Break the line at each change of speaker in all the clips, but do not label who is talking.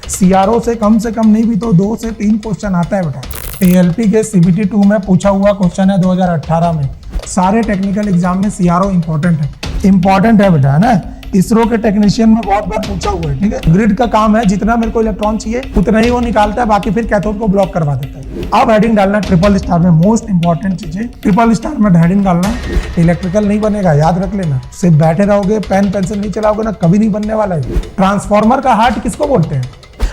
CRO से कम नहीं भी तो 2 से 3 क्वेश्चन आता है बेटा। एएलपी के सीबीटी 2 में पूछा हुआ क्वेश्चन है 2018 में। सारे टेक्निकल एग्जाम में सीआरओ इंपॉर्टेंट है बेटा, है ना। इसरो के टेक्नीशियन में बहुत बार पूछा हुआ है, ठीक है। ग्रिड का काम है, जितना मेरे को इलेक्ट्रॉन चाहिए उतना ही वो निकालता है, बाकी फिर कैथोड को ब्लॉक करवा देता है। अब हेडिंग डालना ट्रिपल स्टार में, मोस्ट इंपॉर्टेंट चीजें ट्रिपल स्टार में हेडिंग डालना। इलेक्ट्रिकल नहीं बनेगा, याद रख लेना। सिर्फ बैठे रहोगे, पेन पेंसिल नहीं चलाओगे ना, कभी नहीं बनने वाला है। ट्रांसफार्मर का हार्ट किसको बोलते हैं?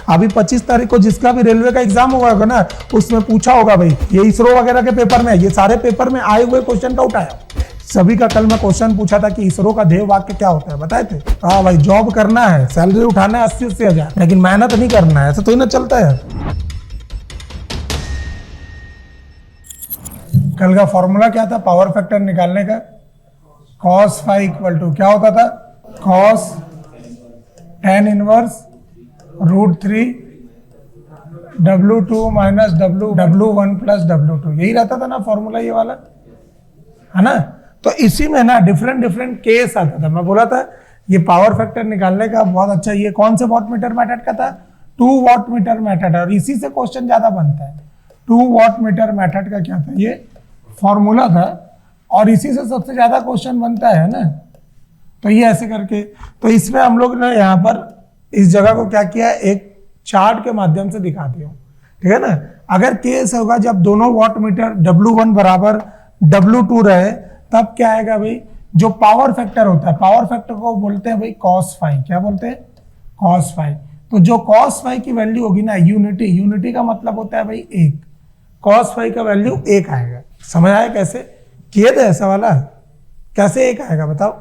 अभी 25 तारीख को जिसका भी रेलवे का एग्जाम हुआ होगा ना, उसमें पूछा होगा भाई, ये इसरो वगैरह के पेपर में, ये सारे पेपर में आए हुए क्वेश्चन का उठाया। सभी का कल मैं क्वेश्चन पूछा था कि इसरो का ध्येय वाक्य क्या होता है, बताए थे। हाँ भाई, जॉब करना है, सैलरी उठाना है 80 हजार, लेकिन मेहनत नहीं करना है, ऐसा तो ही ना चलता है। कल का फॉर्मूला क्या था पावर फैक्टर निकालने का? cos phi इक्वल टू क्या होता था? cos tan inverse √3 W2 minus W1 plus W2, यही रहता था ना फॉर्मूला, ये वाला, है ना। तो इसी में ना डिफरेंट केस आता था। मैं बोला था ये पावर फैक्टर निकालने का बहुत अच्छा, ये कौन से वॉट मीटर मेथड का था? 2 वॉट मीटर मेथड, और इसी से क्वेश्चन ज्यादा बनता है। 2 वॉट मीटर मेथड का क्या था? ये फॉर्मूला था, और इसी से सबसे ज्यादा क्वेश्चन बनता है ना। तो ये ऐसे करके, तो इसमें हम लोग ने यहाँ पर इस जगह को क्या किया, एक चार्ट के माध्यम से दिखा दिया, ठीक है ना। अगर केस होगा जब दोनों वॉट मीटर W1 बराबर W2 रहे, तब क्या आएगा भाई? जो पावर फैक्टर होता है, पावर फैक्टर को बोलते हैं भाई cos phi। क्या बोलते हैं? cos phi। तो जो cos phi की वैल्यू होगी ना, यूनिटी का मतलब होता है भाई 1, cos phi का वैल्यू 1 आएगा। समझ आया कैसे किए थे ऐसा वाला? कैसे 1 आएगा बताओ?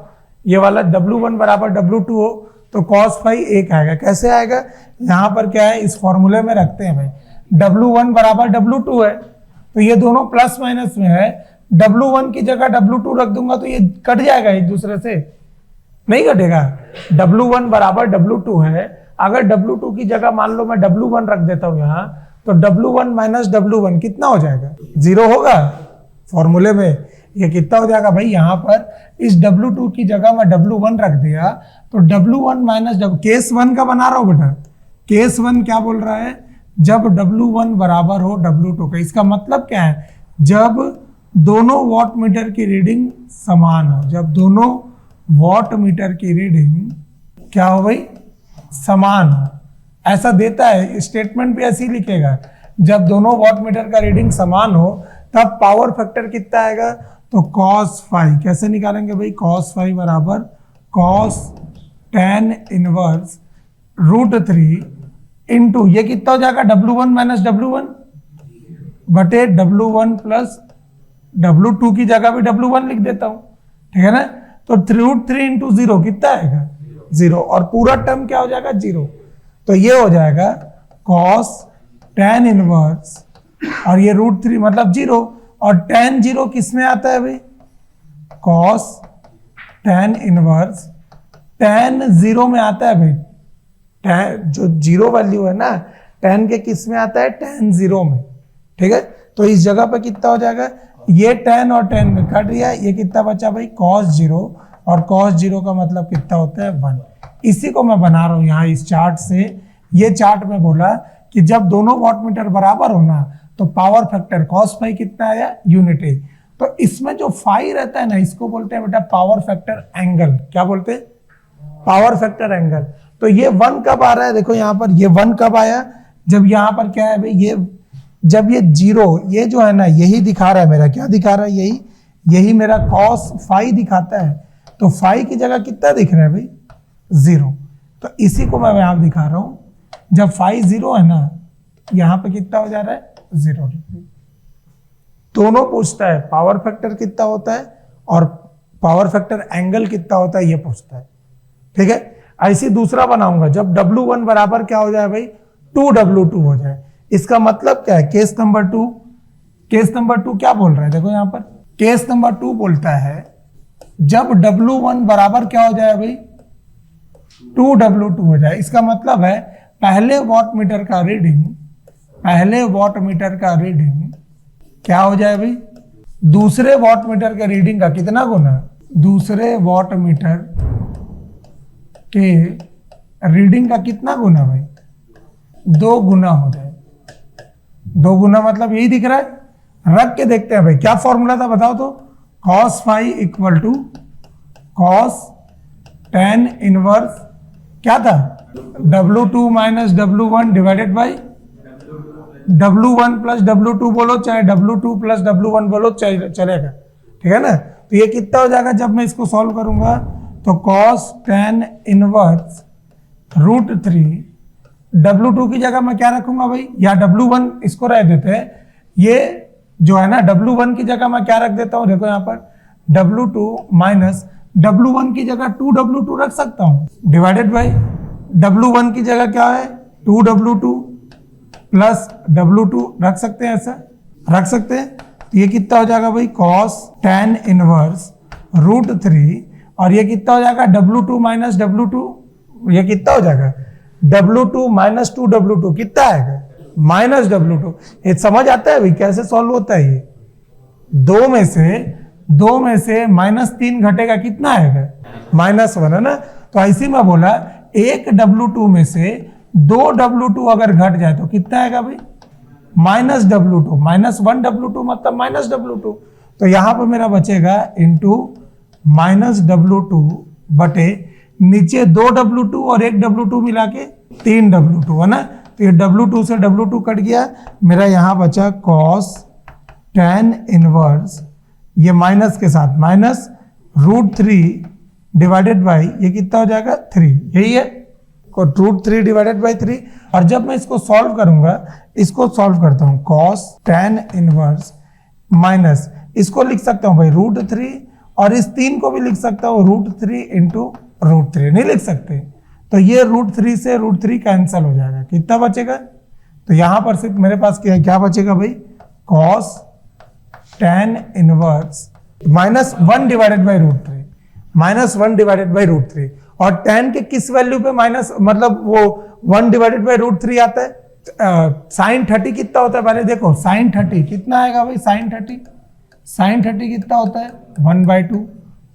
ये वाला W1 बराबर W2 हो तो cos phi 1 आएगा। कैसे आएगा? यहाँ पर क्या है, इस फॉर्मूले में रखते हैं भाई, W1 बराबर W2 है, तो ये दोनों प्लस माइनस में है। W1 की जगह W2 रख दूंगा तो ये कट जाएगा एक दूसरे से, नहीं कटेगा। W1 बराबर W2 है, अगर W2 की जगह मान लो मैं W1 रख देता हूं यहाँ, तो W1 माइनस W1 कितना हो जाएगा? 0 होगा। फॉर्मूले में ये कितना हो जाएगा भाई? यहाँ पर इस W2 की जगह मैं W1 रख दिया, तो W1 माइनस केस 1 का बना रहा हूं बेटा। केस 1 क्या बोल रहा है? जब W1 बराबर हो W2 का। इसका मतलब क्या है? जब दोनों वॉट मीटर की रीडिंग समान हो, जब दोनों वॉट मीटर की रीडिंग क्या हो भाई? समान हो, ऐसा देता है स्टेटमेंट भी ऐसे ही लिखेगा। जब दोनों वॉट मीटर का रीडिंग समान हो तब पावर फैक्टर कितना आएगा? तो cos phi। कैसे निकालेंगे भाई? cos phi बराबर cos tan इनवर्स √3 इंटू ये कितना हो जाएगा? W1 माइनस W1 बटे W1 प्लस W2 की जगह भी W1 लिख देता हूं, ठीक है ना। तो √3 इंटू 0 कितना आएगा? 0, और पूरा टर्म क्या हो जाएगा? 0। तो ये हो जाएगा cos tan इनवर्स, और ये √3 मतलब 0, और tan 0 किस में आता है भाई? cos tan इनवर्स tan 0 में आता है भाई। tan जो 0 वैल्यू है ना, tan के किस में आता है? tan 0 में, ठीक है। तो इस जगह पे कितना हो जाएगा? ये tan और tan में कट गया, ये कितना बचा भाई? cos 0, और cos 0 का मतलब कितना होता है? 1। इसी को मैं बना रहा हूं यहाँ इस चार्ट से। ये चार्ट में बोला कि जब दोनों वॉट मीटर बराबर होना तो पावर फैक्टर cos phi कितना आया? यूनिटी। तो इसमें जो phi रहता है ना, इसको बोलते हैं बेटा पावर फैक्टर एंगल। क्या बोलते हैं? Power factor angle. तो ये 1 कब आ रहा है? देखो यहाँ पर ये 1 कब आया? जब यहाँ पर क्या है भाई, ये जब ये 0, ये जो है ना, यही दिखा रहा है मेरा, क्या दिखा रहा है? यही मेरा cos phi दिखाता है। तो phi की जगह कितना दिख रहा है भाई? 0। तो इसी को मैं यहां दिखा रहा हूं। जब phi 0 है ना, यहां पे कितना हो जा रहा है? 0 डिग्री। दोनों पूछता है पावर फैक्टर कितना होता है और पावर फैक्टर एंगल कितना होता है, ये पूछता है, ठीक है। ऐसी दूसरा बनाऊंगा जब W1 बराबर क्या हो जाए भाई? 2W2 हो जाए। इसका मतलब क्या है? केस नंबर 2, केस नंबर 2 क्या बोल रहा है? देखो यहां पर केस नंबर 2 बोलता है जब W1 बराबर क्या हो जाए भाई? 2W2 हो जाए। इसका मतलब है पहले वॉट मीटर का रीडिंग क्या हो जाए भाई? दूसरे वॉट मीटर के रीडिंग का कितना गुना? दूसरे वॉट मीटर के रीडिंग का कितना गुना भाई? 2 गुना हो जाए। 2 गुना मतलब यही दिख रहा है। रख के देखते हैं भाई, क्या फॉर्मूला था बताओ तो। cos phi equal to cos tan inverse क्या था, W2 minus W1 divided by W1 plus W2 बोलो, चाहे W2 प्लस W1 बोलो, चलेगा, ठीक है ना। तो ये कितना हो जाएगा जब मैं इसको सॉल्व करूंगा, तो cos tan इनवर्स √3, W2 की जगह मैं क्या रखूंगा भाई, या W1 इसको रख देते हैं, ये जो है ना W1 की जगह मैं क्या रख देता हूं, देखो यहाँ पर W2 माइनस W1 की जगह 2W2 रख सकता हूं, डिवाइडेड बाई W1 की जगह क्या है 2W2 प्लस W2 रख सकते हैं, ऐसा रख सकते हैं। तो ये कितना हो जाएगा भाई, cos tan इनवर्स √3, और ये कितना हो जाएगा W2 माइनस W2, ये कितना हो जाएगा W2 माइनस 2W2 कितना आएगा, माइनस W2। ये समझ आता है भाई कैसे सॉल्व होता है। ये दो में से -3 घटेगा, कितना आएगा, -1 है ना। तो ऐसे में बोला एक W2 में से 2 W2 अगर घट जाए तो कितना आएगा भाई, -W2, -1W2 मतलब -W2। तो यहां पर मेरा बचेगा इंटू -W2 बटे नीचे 2W2 और 1W2 मिला के 3W2 है ना। तो ये W2 से W2 कट गया, मेरा यहां बचा cos tan इनवर्स, ये माइनस के साथ माइनस √3 डिवाइडेड बाई ये कितना हो जाएगा 3, यही है √3 डिवाइडेड बाई 3। और जब मैं इसको सॉल्व करूंगा, इसको सॉल्व करता हूं, cos tan इनवर्स माइनस इसको लिख सकता हूं भाई √3, और इस 3 को भी लिख सकता हूं √3 इंटू √3, नहीं लिख सकते। तो ये √3 से √3 कैंसिल हो जाएगा, कितना बचेगा, तो यहां पर सिर्फ मेरे पास क्या बचेगा भाई, cos tan inverse -1 divided by √3, -1 divided by √3। और tan के किस वैल्यू पे माइनस, मतलब वो 1 डिवाइडेड बाई √3 आता है। sin 30 कितना होता है, पहले देखो sin 30 कितना आएगा भाई, sin 30 कितना होता है 1/2,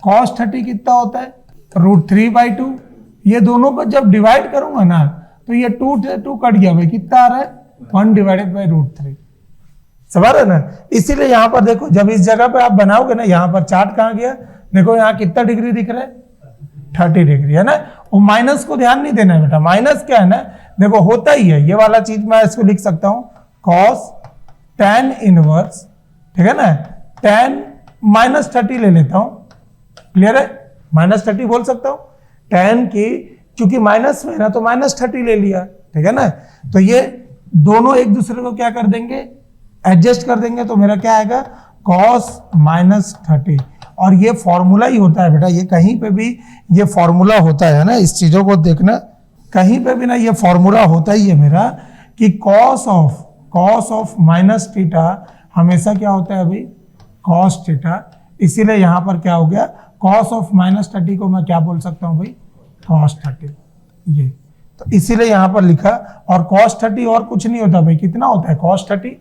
cos 30 कितना होता है √3/2। ये दोनों को जब डिवाइड करूंगा ना, तो ये 2 से 2 कट गया भाई, कितना आ रहा है 1 डिवाइडेड बाई √3, समझ रहे ना। इसीलिए यहां पर देखो, जब इस जगह पे आप बनाओगे ना, यहां पर चार्ट कहां गया, देखो यहां कितना डिग्री दिख रहा है 30 डिग्री है ना। वो माइनस को ध्यान नहीं देना है बेटा, माइनस क्या है ना, देखो होता ही है ये वाला चीज, मैं इसको लिख सकता हूं cos tan इनवर्स, ठीक है ना, tan -30 ले लेता हूं, क्लियर है, -30 बोल सकता हूं, tan की क्योंकि माइनस में ना तो -30 ले लिया, ठीक है ना। तो ये दोनों एक दूसरे को क्या कर देंगे, एडजस्ट कर देंगे, तो मेरा क्या आएगा cos -30। और ये फॉर्मूला ही होता है बेटा, ये कहीं पे भी ये फॉर्मूला होता है ना, इस चीजों को देखना, कहीं पे भी ना ये फॉर्मूला होता ही है मेरा कि cos ऑफ -θ हमेशा क्या होता है भाई, cos θ। इसीलिए यहां पर क्या हो गया, cos ऑफ -30 को मैं क्या बोल सकता हूं भाई, cos 30, ये तो इसीलिए यहां पर लिखा। और cos 30 और कुछ नहीं होता भाई, कितना होता है cos 30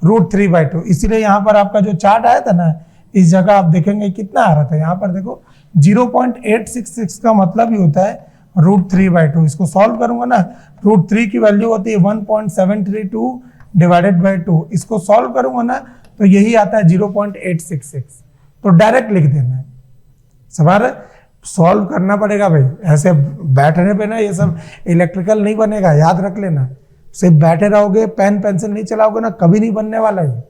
√3/2। इसीलिए यहां पर आपका जो चार्ट आया था ना, इस जगह आप देखेंगे कितना आ रहा था, यहाँ पर देखो 0.866 का मतलब ही होता है √3/2। इसको सॉल्व करूंगा ना, √3 की वैल्यू होती है 1.732 डिवाइडेड बाई 2, इसको सॉल्व करूंगा ना तो यही आता है 0.866। तो डायरेक्ट लिख देना है, सवाल सॉल्व करना पड़ेगा भाई, ऐसे बैठने पे ना ये सब इलेक्ट्रिकल नहीं बनेगा, याद रख लेना। सिर्फ बैठे रहोगे, पेन पेंसिल नहीं चलाओगे ना, कभी नहीं बनने वाला है,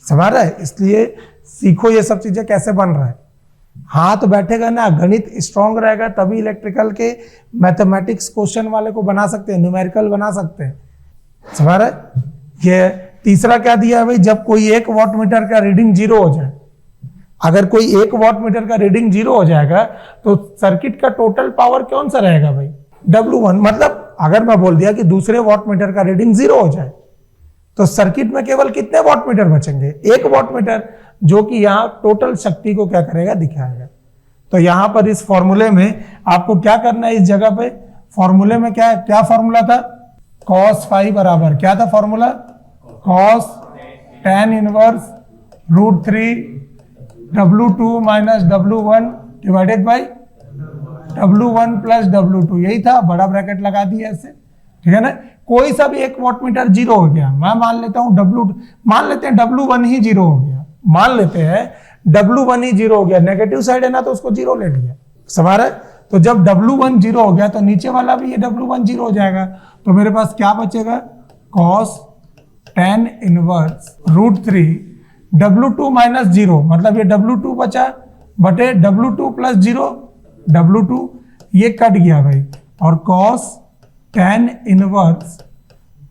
समझ रहा है। इसलिए सीखो ये सब चीजें कैसे बन रहा है, हाथ बैठेगा ना, गणित स्ट्रांग रहेगा, तभी इलेक्ट्रिकल के मैथमेटिक्स क्वेश्चन वाले को बना सकते हैं, न्यूमेरिकल बना सकते हैं, समझ रहा है। ये तीसरा क्या दिया है भाई, जब कोई 1 वॉट मीटर का रीडिंग 0 हो जाए, अगर कोई 1 वॉट मीटर का रीडिंग 0 हो जाएगा तो सर्किट का टोटल पावर कौन सा रहेगा भाई, W1। मतलब अगर मैं बोल दिया कि दूसरे वॉट मीटर का रीडिंग 0 हो जाए, तो सर्किट में केवल कितने वॉट मीटर बचेंगे, 1 वॉट मीटर, जो कि यहाँ टोटल शक्ति को क्या करेगा, दिखाएगा। तो यहां पर इस फॉर्मूले में आपको क्या करना है, इस जगह पे फॉर्मूले में क्या फॉर्मूला था, cos फाई बराबर क्या था formula, cos tan inverse √3 W2 minus W1 divided by W1 plus W2, यही था, बड़ा ब्रैकेट लगा दिया ऐसे, ठीक है ना। कोई सा भी एक वॉटमीटर जीरो हो गया, मैं मान लेता हूं मान लेते हैं W1 ही जीरो हो गया, मान लेते हैं W1 ही जीरो हो गया, नेगेटिव साइड है ना तो उसको जीरो ले लिया, समझ रहे? तो जब W1 जीरो हो गया तो नीचे वाला भी ये W1 जीरो हो जाएगा, तो मेरे पास क्या बचेगा, cos tan inverse √3 W2 minus zero, मतलब ये W2 बचा बटे W2 प्लस जीरो, W2 ये कट गया भाई, और cos tan इनवर्स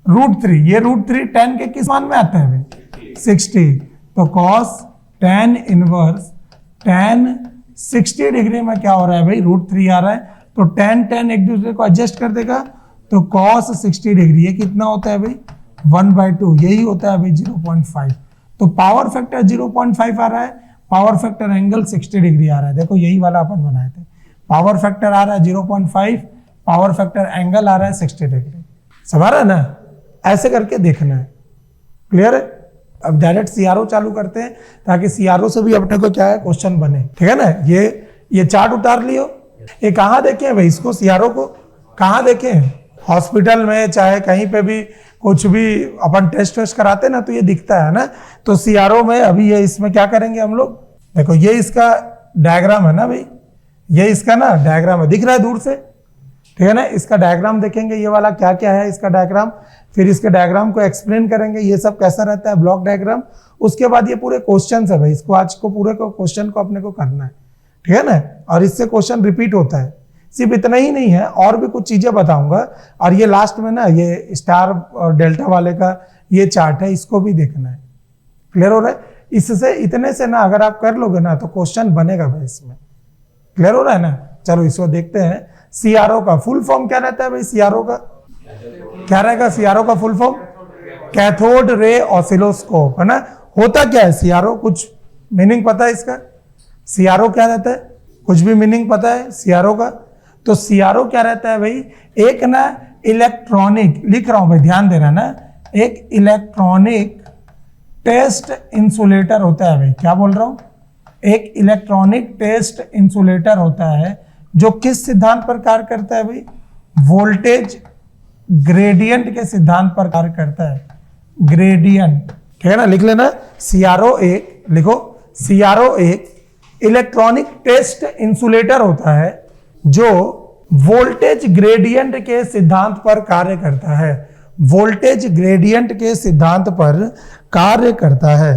√3, ये √3 tan के किस मान में आता है भाई, 60, तो cos tan inverse tan 60 degree में क्या हो रहा है भाई, √3 आ रहा है, तो tan एक दूसरे को एडजस्ट कर देगा, तो cos 60 डिग्री ये कितना होता है भाई, 1/2, यही होता है भाई 0.5, तो पावर फैक्टर 0.5 आ रहा है, पावर फैक्टर एंगल 60 डिग्री आ रहा है, देखो यही वाला अपन बनाए थे, पावर फैक्टर आ रहा है 0.5, पावर फैक्टर एंगल आ रहा है 60 डिग्री, समझ रहा है ना? ऐसे करके देखना है, क्लियर है? अब डायरेक्ट सीआरओ चालू करते हैं ताकि सीआरओ से भी अपने को क्या है क्वेश्चन बने, ठीक है ना? ये चार्ट उतार लियो, ये कहाँ देखे हैं भाई इसको, सीआरओ को कहाँ देखे हैं, हॉस्पिटल में चाहे कहीं पे भी कुछ भी अपन टेस्ट कराते ना तो ये दिखता है ना, तो सीआरओ में अभी ये इसमें क्या करेंगे हम लोग, देखो ये इसका डायग्राम है ना भाई, ये इसका ना डायग्राम है, दिख रहा है दूर से, ठीक है ना? इसका डायग्राम देखेंगे, ये वाला क्या क्या है इसका डायग्राम, फिर इसके डायग्राम को एक्सप्लेन करेंगे, ये सब कैसा रहता है ब्लॉक डायग्राम, उसके बाद ये पूरे क्वेश्चन है भाई, इसको आज को पूरे को क्वेश्चन को अपने को करना है, ठीक है ना? और इससे क्वेश्चन रिपीट होता है, सिर्फ इतना ही नहीं है, और भी कुछ चीजें बताऊंगा, और ये लास्ट में ना ये स्टार और डेल्टा वाले का ये चार्ट है, इसको भी देखना है, क्लियर हो रहा है? इससे इतने से ना अगर आप कर लोगे ना तो क्वेश्चन बनेगा भाई इसमें, क्लियर हो रहा है ना? चलो इसको देखते हैं। सीआरओ का फुल फॉर्म क्या रहता है भाई, सीआरओ का क्या रहेगा, सीआरओ का full form cathode ray oscilloscope, है ना? होता क्या है सीआरओ, कुछ मीनिंग पता है इसका, सीआरओ क्या रहता है, कुछ भी मीनिंग पता है सीआरओ का? तो सीआरओ क्या रहता है भाई, एक ना इलेक्ट्रॉनिक, लिख रहा हूं भाई ध्यान देना ना, एक इलेक्ट्रॉनिक टेस्ट इंसुलेटर होता है भाई, क्या बोल रहा हूं, एक इलेक्ट्रॉनिक टेस्ट इंसुलेटर होता है जो किस सिद्धांत पर कार्य करता है भाई, वोल्टेज ग्रेडियंट के सिद्धांत पर कार्य करता है, ग्रेडियंट, ठीक है ना? लिख लेना सीआरओ एक, लिखो सीआरओ एक इलेक्ट्रॉनिक टेस्ट इंसुलेटर होता है जो वोल्टेज ग्रेडियंट के सिद्धांत पर कार्य करता है, वोल्टेज ग्रेडियंट के सिद्धांत पर कार्य करता है।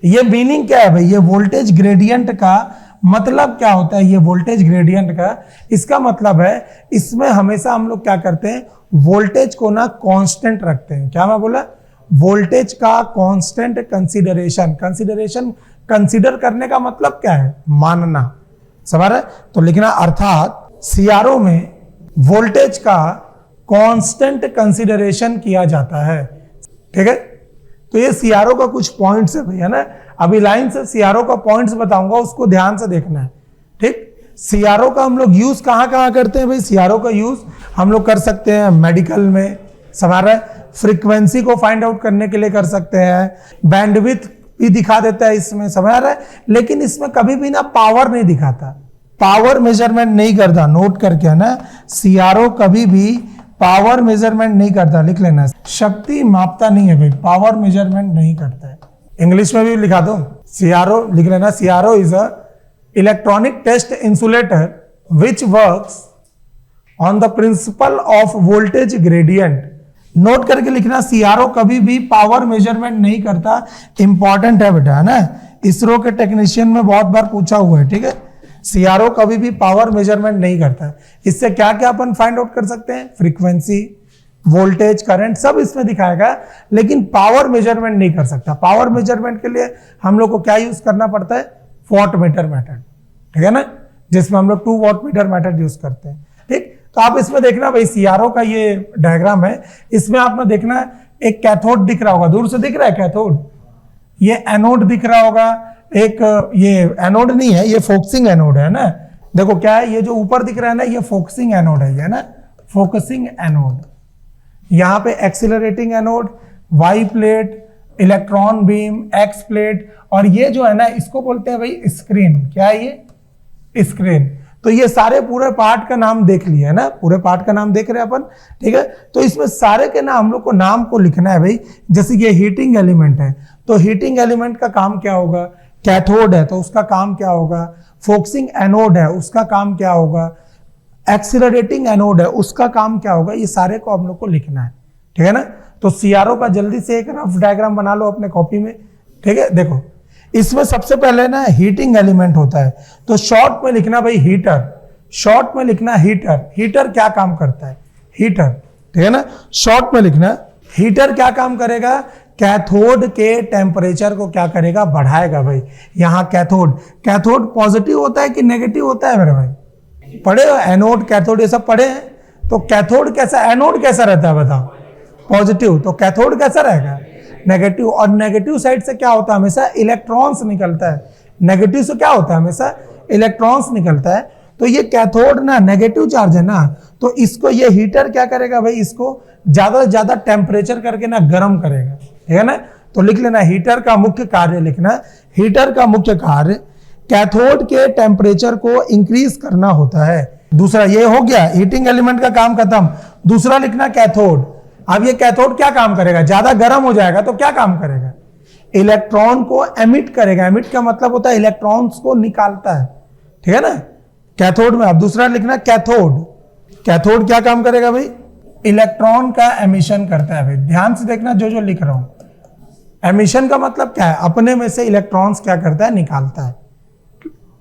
ये मीनिंग क्या है भाई, ये वोल्टेज ग्रेडियंट का मतलब क्या होता है, ये वोल्टेज ग्रेडियंट का इसका मतलब है इसमें हमेशा हम लोग क्या करते हैं, वोल्टेज को ना कांस्टेंट रखते हैं, क्या मैं बोला, वोल्टेज का कांस्टेंट कंसीडरेशन, कंसीडर करने का मतलब क्या है, मानना, समझ रहे? तो लिखना अर्थात सीआरओ में वोल्टेज का कांस्टेंट कंसीडरेशन किया जाता है, ठीक है? तो ये सीआरओ का कुछ पॉइंट्स है भैया ना, अभी लाइन से सीआरओ का पॉइंट्स बताऊंगा, उसको ध्यान से देखना है, ठीक? सीआरओ का हम लोग यूज कहां कहां करते हैं भाई, सीआरओ का यूज हम लोग कर सकते हैं मेडिकल में, समझ रहे? फ्रीक्वेंसी को फाइंड आउट करने के लिए कर सकते हैं, बैंडविड्थ भी दिखा देता है इसमें, समझ रहा है? लेकिन इसमें कभी भी ना पावर नहीं दिखाता, पावर मेजरमेंट नहीं करता, नोट करके, है ना? सीआरओ कभी भी पावर मेजरमेंट नहीं करता, लिख लेना, शक्ति मापता नहीं है भाई, पावर मेजरमेंट नहीं करता है। इंग्लिश में भी लिखा दो, सीआरओ लिख लेना, CRO is a electronic test insulator which works on the principle of voltage gradient. Note करके लिखना, सीआरओ कभी भी पावर मेजरमेंट नहीं करता, इंपॉर्टेंट है बेटा, है ना? इसरो के टेक्नीशियन में बहुत बार पूछा हुआ है, ठीक है? सीआरओ कभी भी पावर मेजरमेंट नहीं करता। इससे क्या क्या अपन फाइंड आउट कर सकते हैं, फ्रीक्वेंसी, वोल्टेज, करंट, सब इसमें दिखाएगा, लेकिन पावर मेजरमेंट नहीं कर सकता। पावर मेजरमेंट के लिए हम लोग को क्या यूज करना पड़ता है, वॉटमीटर मेथड, ठीक है ना, जिसमें हम लोग 2 वॉटमीटर मेथड यूज करते हैं, ठीक? तो आप इसमें देखना भाई, सीआरओ का ये डायग्राम है, इसमें आपने देखना एक कैथोड दिख रहा होगा, दूर से दिख रहा है कैथोड, ये एनोड दिख रहा होगा, एक ये एनोड नहीं है, ये फोकसिंग एनोड है ना, देखो क्या है, ये जो ऊपर दिख रहा है ना, ये फोकसिंग एनोड है ना, फोकसिंग एनोड, यहाँ पे accelerating anode, Y plate, electron beam, X plate, और ये जो है ना इसको बोलते हैं भाई स्क्रीन, क्या है ये, स्क्रीन। तो ये सारे पूरे पार्ट का नाम देख लिया है ना, पूरे पार्ट का नाम देख रहे हैं अपन, ठीक है। तो इसमें सारे के ना हम लोग को नाम को लिखना है भाई। जैसे ये हीटिंग एलिमेंट है, तो हीटिंग एलिमेंट का काम क्या होगा, कैथोड है तो उसका काम क्या होगा, फोकसिंग एनोड है उसका काम क्या होगा, एक्सीलरेटिंग एनोड है उसका काम क्या होगा, ये सारे को हम लोग को लिखना है, ठीक है ना। तो सीआरओ का जल्दी से एक रफ डायग्राम बना लो अपने कॉपी में, ठीक है। देखो इसमें सबसे पहले ना हीटिंग एलिमेंट होता है, तो शॉर्ट में लिखना भाई हीटर, शॉर्ट में लिखना हीटर। हीटर क्या काम करता है, हीटर, ठीक है ना। शॉर्ट में लिखना हीटर क्या काम करेगा, कैथोड के टेम्परेचर को क्या करेगा, बढ़ाएगा भाई। यहाँ कैथोड, कैथोड पॉजिटिव होता है कि नेगेटिव होता है मेरे भाई, पढ़े हो एनोड कैथोड ये सब पढ़े हैं। तो कैथोड कैसा, एनोड कैसा रहता है बताओ, पॉजिटिव, तो कैथोड कैसा रहेगा, नेगेटिव। और नेगेटिव साइड से क्या होता है, हमेशा इलेक्ट्रॉन्स निकलता है, नेगेटिव से क्या होता है, हमेशा इलेक्ट्रॉन्स निकलता है। तो ये कैथोड ना नेगेटिव चार्ज है ना, तो इसको ये हीटर क्या करेगा भाई, इसको ज्यादा से ज्यादा टेम्परेचर करके ना गर्म करेगा, ठीक है ना। तो लिख लेना हीटर का मुख्य कार्य, लिखना हीटर का मुख्य कार्य कैथोड के टेम्परेचर को इंक्रीज करना होता है। दूसरा ये हो गया, हीटिंग एलिमेंट का काम खत्म। दूसरा लिखना कैथोड। अब ये कैथोड क्या काम करेगा, ज्यादा गर्म हो जाएगा तो क्या काम करेगा, इलेक्ट्रॉन को एमिट करेगा। एमिट का मतलब होता है इलेक्ट्रॉन्स को निकालता है, ठीक है ना, कैथोड में। अब दूसरा लिखना कैथोड। कैथोड क्या काम करेगा भाई, इलेक्ट्रॉन का एमिशन करता है भाई। ध्यान से देखना जो जो लिख रहा हूं, एमिशन का मतलब क्या है, अपने में से इलेक्ट्रॉन्स क्या करता है, निकालता है।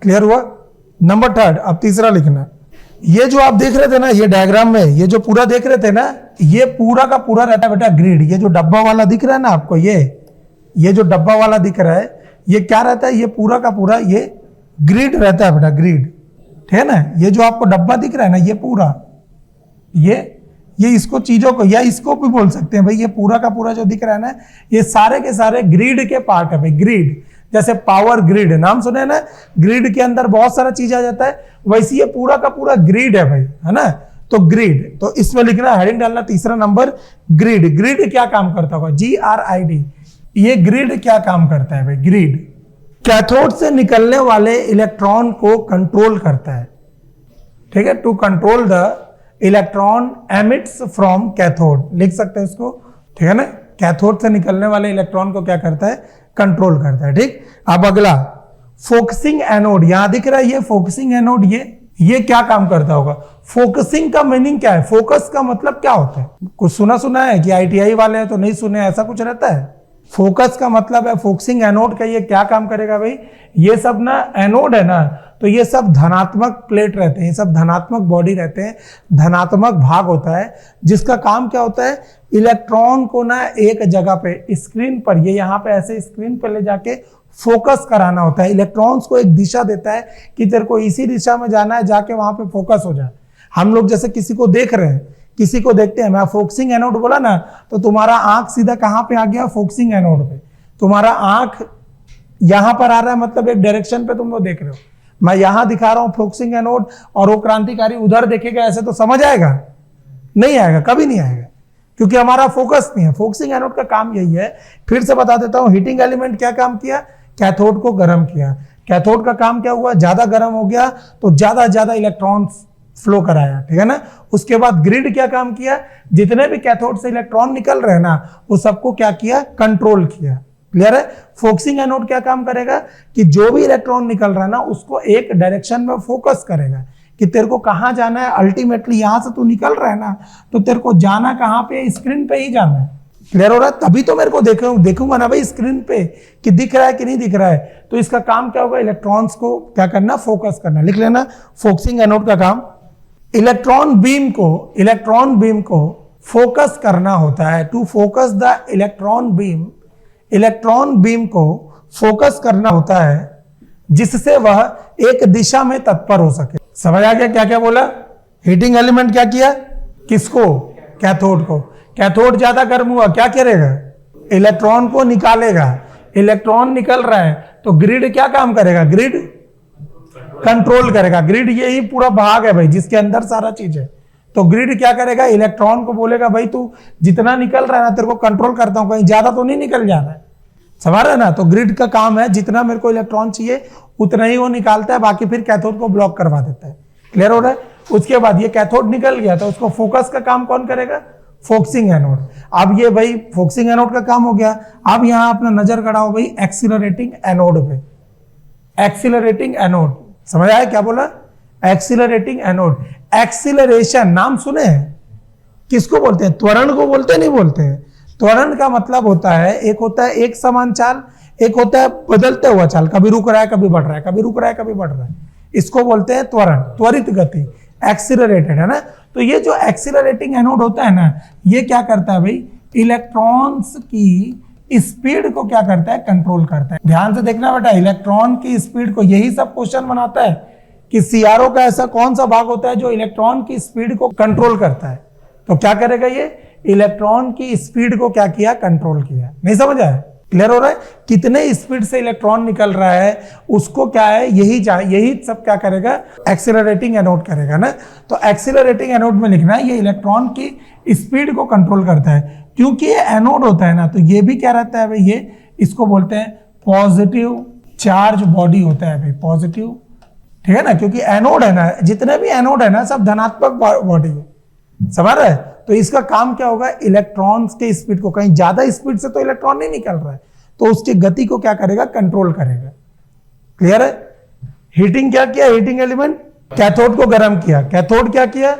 क्लियर हुआ। नंबर थर्ड, अब तीसरा लिखना, ये जो आप देख रहे थे ना, ये डायग्राम में ये जो पूरा देख रहे थे ना, ये पूरा का पूरा रहता है बेटा ग्रिड। ये जो डब्बा वाला दिख रहा है ना आपको, ये जो डब्बा वाला दिख रहा है, ये क्या रहता है, ये पूरा का पूरा ये ग्रिड रहता है बेटा, ग्रिड, ठीक है ना। ये जो आपको डब्बा दिख रहा है ना, ये पूरा ये इसको चीजों को या इसको भी बोल सकते हैं भाई, ये पूरा का पूरा जो दिख रहा है ना, ये सारे के सारे ग्रिड के पार्ट है भाई। ग्रिड जैसे पावर ग्रिड, नाम सुने ना, ग्रिड के अंदर बहुत सारा चीज आ जाता है, वैसे ये पूरा का पूरा ग्रिड है भाई, है ना। तो ग्रिड, तो इसमें लिखना हेडिंग डालना तीसरा नंबर ग्रिड। ग्रिड क्या काम करता होगा, GRID। ये ग्रिड क्या काम करता है भाई, ग्रिड कैथोड से निकलने वाले इलेक्ट्रॉन को कंट्रोल करता है, ठीक है। To control the electron emits from cathode, लिख सकते हैं इसको, ठीक है ना। कैथोड से निकलने वाले इलेक्ट्रॉन को क्या करता है, कंट्रोल करता है, ठीक। अब अगला फोकसिंग एनोड, यहां दिख रहा है ये फोकसिंग एनोड, ये क्या काम करता होगा। फोकसिंग का मीनिंग क्या है, फोकस का मतलब क्या होता है, कुछ सुना है कि ITI वाले हैं तो नहीं सुने, ऐसा कुछ रहता है। फोकस का मतलब है फोकसिंग एनोड का, ये क्या काम करेगा भाई, ये सब ना एनोड है ना, तो ये सब धनात्मक प्लेट रहते हैं, ये सब धनात्मक बॉडी रहते हैं, धनात्मक भाग होता है, जिसका काम क्या होता है, इलेक्ट्रॉन को ना एक जगह पे स्क्रीन पर, ये यहाँ पे ऐसे स्क्रीन पे ले जाके फोकस कराना होता है। इलेक्ट्रॉन्स को एक दिशा देता है कि तेरे को इसी दिशा में जाना है, जाके वहां पे फोकस हो जाए। हम लोग जैसे किसी को देख रहे हैं, किसी को देखते हैं, मैं फोकसिंग एनोड बोला ना, तो तुम्हारा आंख सीधा कहां पे आ गया, फोकसिंग एनोड पे। तुम्हारा आंख यहां पर आ रहा है, मतलब एक डायरेक्शन पे तुम लोग देख रहे हो, मैं यहां दिखा रहा हूं फोकसिंग एनोड, और वो क्रांतिकारी उधर देखेगा ऐसे, तो समझ आएगा, नहीं आएगा, कभी नहीं आएगा, क्योंकि हमारा फोकस नहीं है। फोकसिंग एनोड का काम यही है। फिर से बता देता हूं, हीटिंग एलिमेंट क्या काम किया, कैथोड को गर्म किया। कैथोड का काम क्या हुआ, ज्यादा गर्म हो गया तो ज्यादा इलेक्ट्रॉन्स फ्लो कराया, ठीक है ना। उसके बाद ग्रिड क्या काम किया, जितने भी कैथोड से इलेक्ट्रॉन निकल रहे हैं ना, वो सबको क्या किया, कंट्रोल किया। क्लियर है। फोकसिंग एनोड क्या काम करेगा कि जो भी इलेक्ट्रॉन निकल रहा है ना, उसको एक डायरेक्शन में फोकस करेगा कि तेरे को कहां जाना है। अल्टीमेटली यहां से तू निकल रहा है ना, तो तेरे को जाना कहां पे, स्क्रीन पे ही जाना है। क्लियर हो रहा है। तभी तो मेरे को देखूंगा ना भाई स्क्रीन पे कि दिख रहा है कि नहीं दिख रहा है। तो इसका काम क्या होगा, इलेक्ट्रॉन्स को क्या करना, फोकस करना। लिख लेना फोकसिंग एनोड का काम इलेक्ट्रॉन बीम को फोकस करना होता है। To focus the electron beam को फोकस करना होता है, जिससे वह एक दिशा में तत्पर हो सके। समझ आ गया क्या क्या बोला। हीटिंग एलिमेंट क्या किया, किसको, कैथोड को। कैथोड ज्यादा गर्म हुआ, क्या करेगा, इलेक्ट्रॉन को निकालेगा। इलेक्ट्रॉन निकल रहा है तो ग्रिड क्या काम करेगा, ग्रिड कंट्रोल करेगा। ग्रिड यही पूरा भाग है भाई, जिसके अंदर सारा चीज है। तो ग्रिड क्या करेगा, इलेक्ट्रॉन को बोलेगा भाई तू जितना निकल रहा है ना, तेरे को कंट्रोल करता हूं, कहीं ज्यादा तो नहीं निकल जा रहा है। समझ रहे ना। तो ग्रिड का काम है जितना मेरे को इलेक्ट्रॉन चाहिए उतना ही वो निकालता है, बाकी फिर कैथोड को ब्लॉक करवा देता है। क्लियर हो रहा है? उसके बाद ये कैथोड निकल गया तो उसको फोकस का काम कौन करेगा? Focusing anode. अब ये भाई फोकसिंग एनोड का काम हो गया। अब यहां अपना नजर गड़ाओ भाई एक्सीलरेटिंग एनोड पे। एक्सीलरेटिंग एनोड, समझ आया क्या बोला? Accelerating anode. एक्सीलरेशन नाम सुने हैं? किसको बोलते हैं? त्वरण को बोलते नहीं बोलते हैं? त्वरण का मतलब होता है, एक होता है एक समान चाल, एक होता है बदलते हुआ चाल, कभी रुक रहा है कभी बढ़ रहा है, कभी रुक रहा है कभी बढ़ रहा है, इसको बोलते हैं त्वरण, त्वरित गति, एक्सीलरेटेड, है ना? तो ये जो एक्सीलरेटिंग एनोड होता है ना, ये क्या करता है भाई? इलेक्ट्रॉन्स की स्पीड को क्या करता है? कंट्रोल करता है। ध्यान से देखना बेटा, इलेक्ट्रॉन की स्पीड को, यही सब क्वेश्चन बनाता है कि सीआरओ का ऐसा कौन सा भाग होता है जो इलेक्ट्रॉन की स्पीड को कंट्रोल करता है। तो क्या करेगा ये? इलेक्ट्रॉन की स्पीड को क्या किया? कंट्रोल किया। नहीं समझ आया? क्लियर हो रहा है? कितने स्पीड से इलेक्ट्रॉन निकल रहा है उसको क्या है, यही सब क्या करेगा? एक्सीलरेटिंग एनोड करेगा ना। तो एक्सीलरेटिंग एनोड में लिखना है ये इलेक्ट्रॉन की स्पीड को कंट्रोल करता है। क्योंकि ये एनोड होता है ना, तो ये भी क्या रहता है भाई? ये इसको बोलते हैं पॉजिटिव चार्ज बॉडी होता है भाई, पॉजिटिव, ठीक है ना? क्योंकि एनोड है ना, जितने भी एनोड है ना सब धनात्मक बॉडी है, समझ रहे? तो इसका काम क्या होगा? इलेक्ट्रॉन्स के स्पीड को, कहीं ज्यादा स्पीड से तो इलेक्ट्रॉन नहीं निकल रहा है, तो उसकी गति को क्या करेगा? कंट्रोल करेगा। क्लियर है? हीटिंग क्या किया? हीटिंग एलिमेंट कैथोड को गर्म किया, कैथोड क्या किया?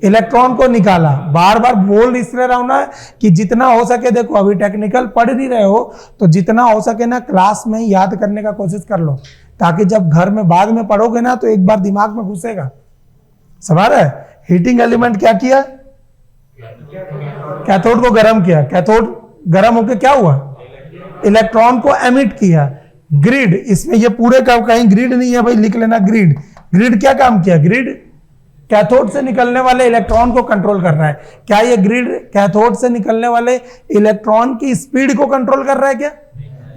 इलेक्ट्रॉन को निकाला। बार बार बोल इसलिए रहा हूं ना कि जितना हो सके, देखो अभी टेक्निकल पढ़ नहीं रहे हो तो जितना हो सके ना क्लास में याद करने का कोशिश कर लो, ताकि जब घर में बाद में पढ़ोगे ना तो एक बार दिमाग में घुसेगा। समझ रहे? हीटिंग एलिमेंट क्या किया? कैथोड को गर्म किया। कैथोड गर्म होकर क्या हुआ? इलेक्ट्रॉन को एमिट किया। ग्रिड, इसमें ये पूरे का कहीं ग्रिड नहीं है भाई, लिख लेना ग्रिड। ग्रिड क्या काम किया? ग्रिड कैथोड से निकलने वाले इलेक्ट्रॉन को कंट्रोल कर रहा है। क्या ये ग्रिड कैथोड से निकलने वाले इलेक्ट्रॉन की स्पीड को कंट्रोल कर रहा है क्या?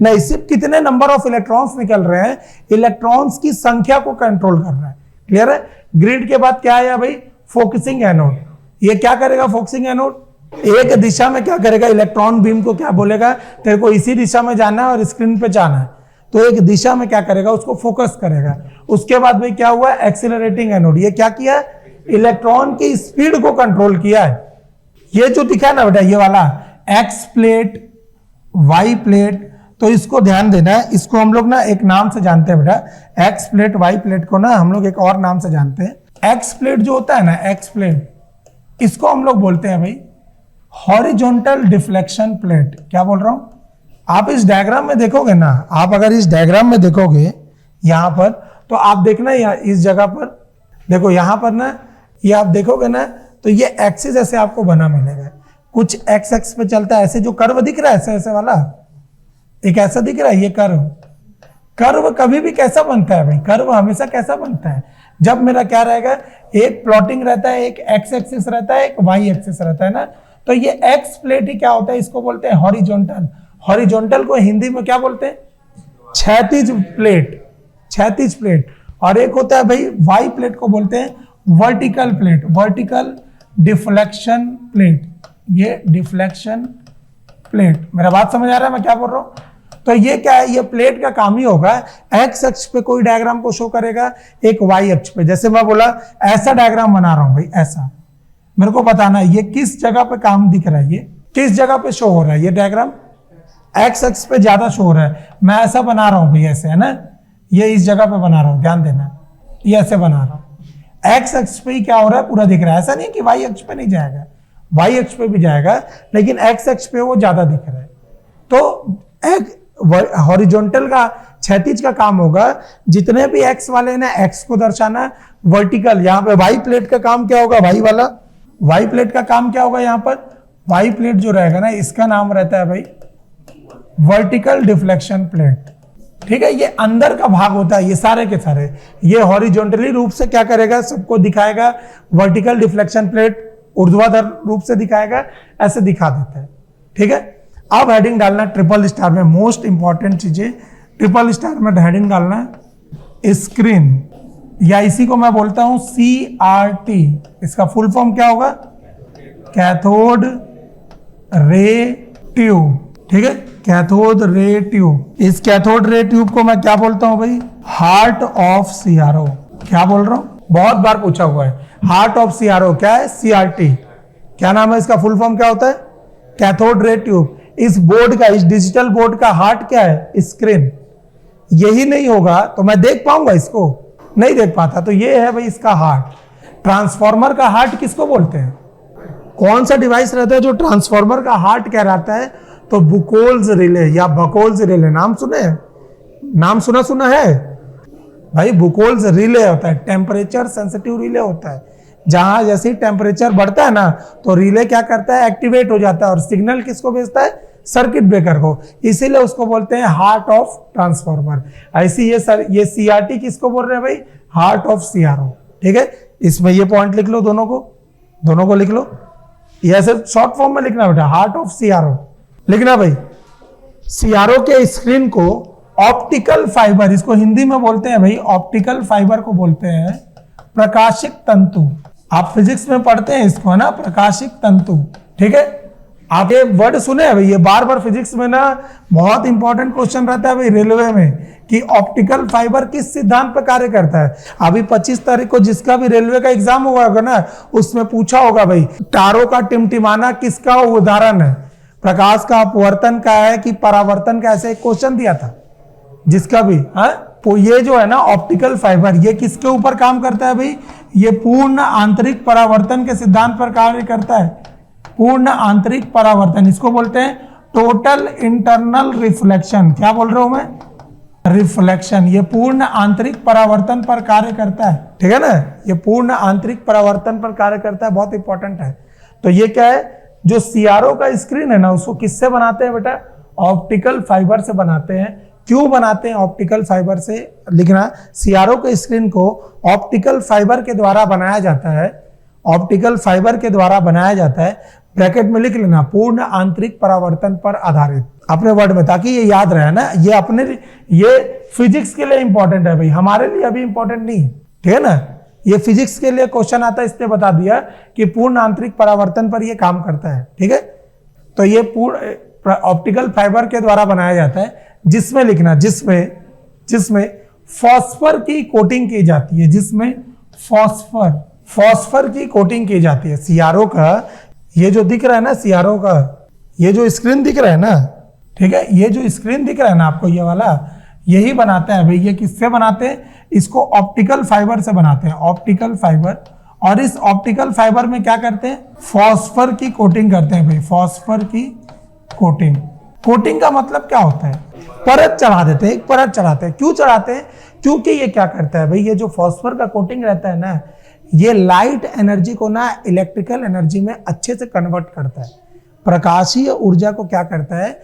नहीं, सिर्फ कितने नंबर ऑफ इलेक्ट्रॉन्स निकल रहे हैं, इलेक्ट्रॉन्स की संख्या को कंट्रोल कर रहा है। क्लियर है? ग्रिड के बाद क्या आया भाई? Focusing anode. ये क्या करेगा? फोकसिंग एनोड एक दिशा में क्या करेगा? इलेक्ट्रॉन बीम को क्या बोलेगा? तेरे को इसी दिशा में जाना है और स्क्रीन पे जाना है, तो एक दिशा में क्या करेगा? उसको फोकस करेगा। उसके बाद भाई क्या हुआ? Accelerating anode. ये क्या किया? इलेक्ट्रॉन की स्पीड को कंट्रोल किया है। ये जो दिखा है ना बेटा, ये वाला एक्स प्लेट वाई प्लेट, तो इसको ध्यान देना है। इसको हम लोग ना एक नाम से जानते हैं बेटा, एक्स प्लेट वाई प्लेट को ना हम लोग एक और नाम से जानते हैं। एक्स प्लेट जो होता है ना, एक्स प्लेट, इसको हम लोग बोलते हैं भाई हॉरिजॉन्टल डिफ्लेक्शन प्लेट। क्या बोल रहा हूं? आप इस डायग्राम में देखोगे ना, आप अगर इस डायग्राम में देखोगे यहां पर, तो आप देखना यहाँ इस जगह पर देखो, यहां पर ना ये आप देखोगे ना तो ये एक्सिस ऐसे आपको बना मिलेगा। कुछ एक्स एक्स पे चलता है, ऐसे जो कर्व दिख रहा है ऐसे ऐसे वाला, एक ऐसा दिख रहा है, ये कर्व। कर्व कभी भी कैसा बनता है भाई? कर्व हमेशा कैसा बनता है? जब मेरा क्या रहेगा? एक प्लॉटिंग रहता है, एक एक्स एक्सिस रहता है, एक वाई एक्सिस रहता है ना। तो ये एक्स प्लेट ही क्या होता है? इसको बोलते हैं हॉरिजॉन्टल। हॉरिजॉन्टल को हिंदी में क्या बोलते हैं? क्षैतिज प्लेट, क्षैतिज प्लेट। और एक होता है भाई वाई प्लेट को बोलते हैं vertical plate, vertical deflection plate. ये डिफ्लेक्शन प्लेट, मेरा बात समझ आ रहा है मैं क्या बोल रहा हूं? तो ये क्या है? ये प्लेट का काम ही होगा, एक्स अक्ष पे कोई डायग्राम को शो करेगा, एक वाई अक्ष पे। जैसे मैं बोला ऐसा डायग्राम बना रहा हूं भाई, ऐसा मेरे को बताना है ये किस जगह पे काम दिख रहा है, ये किस जगह पे शो हो रहा है। ये डायग्राम एक्स अक्ष पे ज्यादा शो हो रहा है, मैं ऐसा बना रहा हूं भाई, ऐसे, है ना? ये इस जगह पे बना रहा हूं, ध्यान देना, ये ऐसे बना रहा हूं। एक्स अक्ष पे ही क्या हो रहा है? पूरा दिख रहा है। ऐसा नहीं कि वाई अक्ष पे नहीं जाएगा, वाई अक्ष पे भी जाएगा, लेकिन एक्स अक्ष पे वो ज्यादा दिख रहा है। तो एक हॉरिजॉन्टल का, क्षैतिज का काम होगा, जितने भी एक्स वाले ना एक्स को दर्शाना। वर्टिकल, यहाँ पे वाई प्लेट का काम क्या होगा? वाई वाला, वाई प्लेट का काम क्या होगा? यहाँ पर वाई प्लेट जो रहेगा ना, इसका नाम रहता है भाई वर्टिकल डिफ्लेक्शन प्लेट। ठीक है? ये अंदर का भाग होता है, ये सारे के सारे, ये हॉरिजॉन्टली रूप से क्या करेगा? सबको दिखाएगा। वर्टिकल डिफ्लेक्शन प्लेट ऊर्ध्वाधर रूप से दिखाएगा, ऐसे दिखा देता है। ठीक है? अब हेडिंग डालना ट्रिपल स्टार में, मोस्ट इंपॉर्टेंट चीजें ट्रिपल स्टार में हेडिंग डालना, स्क्रीन, या इसी को मैं बोलता हूं CRT। इसका फुल फॉर्म क्या होगा? Cathode ray tube. ठीक है? Cathode ray tube. इस कैथोड रे ट्यूब को मैं क्या बोलता हूं भाई? Heart of CRO। क्या बोल रहा हूं? बहुत बार पूछा हुआ है। हार्ट ऑफ सीआरओ क्या है? सीआरटी। क्या नाम है इसका? फुल फॉर्म क्या होता है? Cathode ray tube. इस बोर्ड का, इस डिजिटल बोर्ड का हार्ट क्या है? स्क्रीन। यही नहीं होगा तो मैं देख पाऊंगा इसको? नहीं देख पाता। तो ये है भाई इसका हार्ट। ट्रांसफार्मर का हार्ट किसको बोलते हैं? कौन सा डिवाइस रहता है जो ट्रांसफार्मर का हार्ट कहलाता है? तो बुकोल्स रिले या बकोल्स रिले। नाम सुने? नाम सुना है भाई। बुकोल्स रिले होता है, टेम्परेचर सेंसिटिव रिले होता है। जहां जैसे ही टेम्परेचर बढ़ता है ना तो रिले क्या करता है? एक्टिवेट हो जाता है और सिग्नल किसको भेजता है? सर्किट ब्रेकर को। इसीलिए उसको बोलते हैं हार्ट ऑफ ट्रांसफार्मर। ऐसी ये सीआरटी किसको बोल रहे हैं भाई? Heart of CRO. ठीक है, इसमें ये पॉइंट लिख लो, दोनों को लिख लो। ये ऐसे शॉर्ट फॉर्म में लिखना बेटा, हार्ट ऑफ सीआरओ लिखना भाई। सीआरओ के स्क्रीन को ऑप्टिकल फाइबर, इसको हिंदी में बोलते हैं भाई, ऑप्टिकल फाइबर को बोलते हैं प्रकाशिक तंतु। आप फिजिक्स में पढ़ते हैं इसको, है ना, प्रकाशिक तंतु। ठीक है, आप ये वर्ड सुने हैं भाई, ये बार बार फिजिक्स में ना बहुत इंपॉर्टेंट क्वेश्चन रहता है भाई रेलवे में, कि ऑप्टिकल फाइबर किस सिद्धांत पर कार्य करता है। अभी 25 तारीख को जिसका भी रेलवे का एग्जाम हुआ होगा ना, उसमें पूछा होगा भाई तारों का टिमटिमाना किसका उदाहरण है? प्रकाश का अपवर्तन का है कि परावर्तन का? ऐसे एक क्वेश्चन दिया था जिसका भी। तो ये जो है ना ऑप्टिकल फाइबर, ये किसके ऊपर काम करता है भाई? ये पूर्ण आंतरिक परावर्तन के सिद्धांत पर कार्य करता है। पूर्ण आंतरिक परावर्तन, इसको बोलते हैं टोटल इंटरनल रिफ्लेक्शन। क्या बोल रहा हूं मैं? रिफ्लेक्शन। ये पूर्ण आंतरिक परावर्तन पर कार्य करता है। ठीक है ना, ये पूर्ण आंतरिक परावर्तन पर कार्य करता है, बहुत इंपॉर्टेंट है। तो ये क्या है? जो सीआरओ का स्क्रीन है ना, उसको किससे बनाते हैं बेटा? ऑप्टिकल फाइबर से बनाते हैं। क्यों बनाते हैं ऑप्टिकल फाइबर से? लिखना, सीआरओ के स्क्रीन को ऑप्टिकल फाइबर के द्वारा बनाया जाता है। ऑप्टिकल फाइबर के द्वारा बनाया जाता है, ब्रैकेट में लिख लेना, पूर्ण आंतरिक परावर्तन पर आधारित, अपने वर्ड में, ताकि ये याद रहे ना। ये अपने, ये फिजिक्स के लिए इंपॉर्टेंट है भाई, हमारे लिए अभी इंपॉर्टेंट नहीं। ठीक है ना, ये फिजिक्स के लिए क्वेश्चन आता है, इसलिए बता दिया कि पूर्ण आंतरिक परावर्तन पर ये काम करता है। ठीक है, तो ये पूर्ण ऑप्टिकल फाइबर के द्वारा बनाया जाता है, जिसमें लिखना, जिसमें फॉस्फर की कोटिंग की जाती है, जिसमें फॉस्फर की कोटिंग की जाती है। सीआरओ का ये जो दिख रहा है ना, सीआरओ का ये जो स्क्रीन दिख रहा है ना, ठीक है, ये जो स्क्रीन दिख रहा है ना आपको, ये वाला, यही बनाते हैं भाई। ये किससे बनाते हैं? इसको ऑप्टिकल फाइबर से बनाते हैं, ऑप्टिकल फाइबर। और इस ऑप्टिकल फाइबर में क्या करते हैं? फॉस्फर की कोटिंग करते हैं भाई, फॉस्फर की कोटिंग। कोटिंग का मतलब क्या होता है? परत चढ़ा देते हैं, एक परत चढ़ाते हैं। क्यों चढ़ाते हैं? क्योंकि ये क्या करता है भाई, ये जो फॉस्फर का कोटिंग रहता है ना, ये लाइट एनर्जी को ना इलेक्ट्रिकल एनर्जी में अच्छे से कन्वर्ट करता है। प्रकाशीय ऊर्जा को क्या करता है?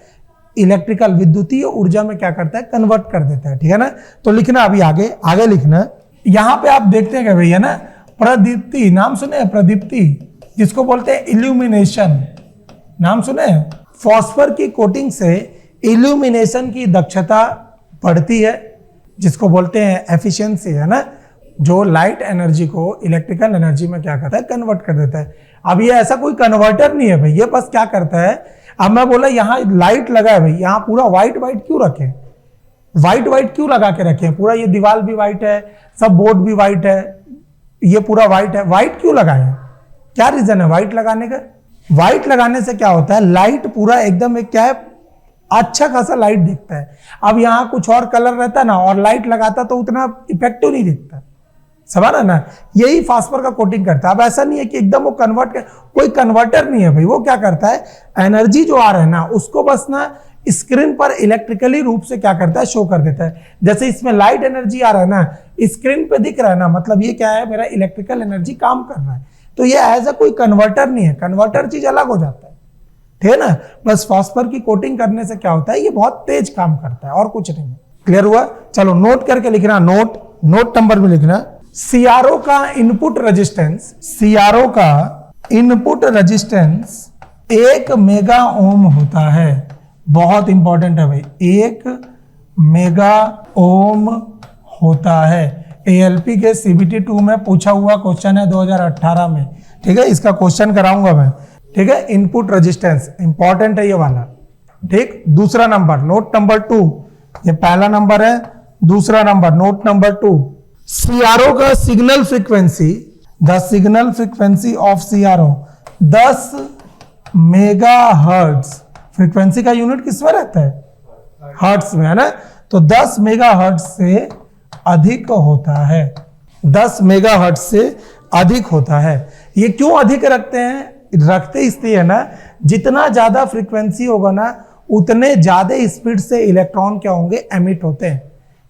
इलेक्ट्रिकल, विद्युतीय ऊर्जा में क्या करता है? कन्वर्ट कर देता है। ठीक है ना, तो लिखना अभी आगे लिखना। यहां पे आप देखते हैं भैया ना, प्रदीप्ति, नाम सुने? प्रदीप्ति, जिसको बोलते हैं इल्यूमिनेशन, नाम सुने? फॉस्फर की कोटिंग से इल्यूमिनेशन की दक्षता बढ़ती है, जिसको बोलते हैं एफिशिएंसी, है ना, जो लाइट एनर्जी को इलेक्ट्रिकल एनर्जी में क्या करता है? कन्वर्ट कर देता है। अब ये ऐसा कोई कन्वर्टर नहीं है भाई, ये बस क्या करता है, अब मैं बोला यहाँ लाइट लगा है भाई, यहाँ पूरा व्हाइट क्यों रखे? व्हाइट क्यों लगा के रखे? पूरा ये दीवार भी व्हाइट है, सब बोर्ड भी व्हाइट है, ये पूरा व्हाइट है। व्हाइट क्यों लगाए? क्या रीजन है व्हाइट लगाने का? व्हाइट लगाने से क्या होता है? लाइट पूरा एकदम एक क्या है, अच्छा खासा लाइट दिखता है। अब यहाँ कुछ और कलर रहता ना और लाइट लगाता तो उतना इफेक्टिव नहीं दिखता, समझ ना? यही फॉस्फर का कोटिंग करता है। अब ऐसा नहीं है कि एकदम वो कोई कन्वर्टर नहीं है भाई, वो क्या करता है? एनर्जी जो आ रहा है ना, उसको बस ना स्क्रीन पर इलेक्ट्रिकली रूप से क्या करता है? शो कर देता है। जैसे इसमें लाइट एनर्जी आ रहा है ना, स्क्रीन पे दिख रहा है ना, मतलब ये क्या है? मेरा इलेक्ट्रिकल एनर्जी काम कर रहा है। तो ये एज अ कोई कन्वर्टर नहीं है, कन्वर्टर चीज अलग हो जाता है। ठीक है ना, बस फॉस्फर की कोटिंग करने से क्या होता है? ये बहुत तेज काम करता है और कुछ नहीं है। क्लियर हुआ? चलो नोट करके लिखना, नोट नंबर में लिखना। सीआरओ का इनपुट रेजिस्टेंस, सीआरओ का इनपुट रेजिस्टेंस 1 मेगा ओम होता है। बहुत इंपॉर्टेंट है भाई, 1 मेगा ओम होता है। एएलपी के सीबीटी 2 में पूछा हुआ क्वेश्चन है 2018 में। ठीक है, इसका क्वेश्चन कराऊंगा मैं। ठीक है, इनपुट रेजिस्टेंस इंपॉर्टेंट है ये वाला। ठीक, दूसरा नंबर, नोट नंबर 2, ये पहला नंबर है, दूसरा नंबर, नोट नंबर 2, सीआरओ का signal frequency, the signal frequency of CRO 10 megahertz. Frequency का यूनिट किस में रहता है? हर्ट्ज में, है ना। तो 10 मेगाहर्ट्ज से अधिक होता है, 10 मेगाहर्ट्ज से अधिक होता है। ये क्यों अधिक रखते हैं? रखते इसलिए है ना, जितना ज्यादा फ्रीक्वेंसी होगा ना उतने ज्यादा स्पीड से इलेक्ट्रॉन क्या होंगे? एमिट होते हैं।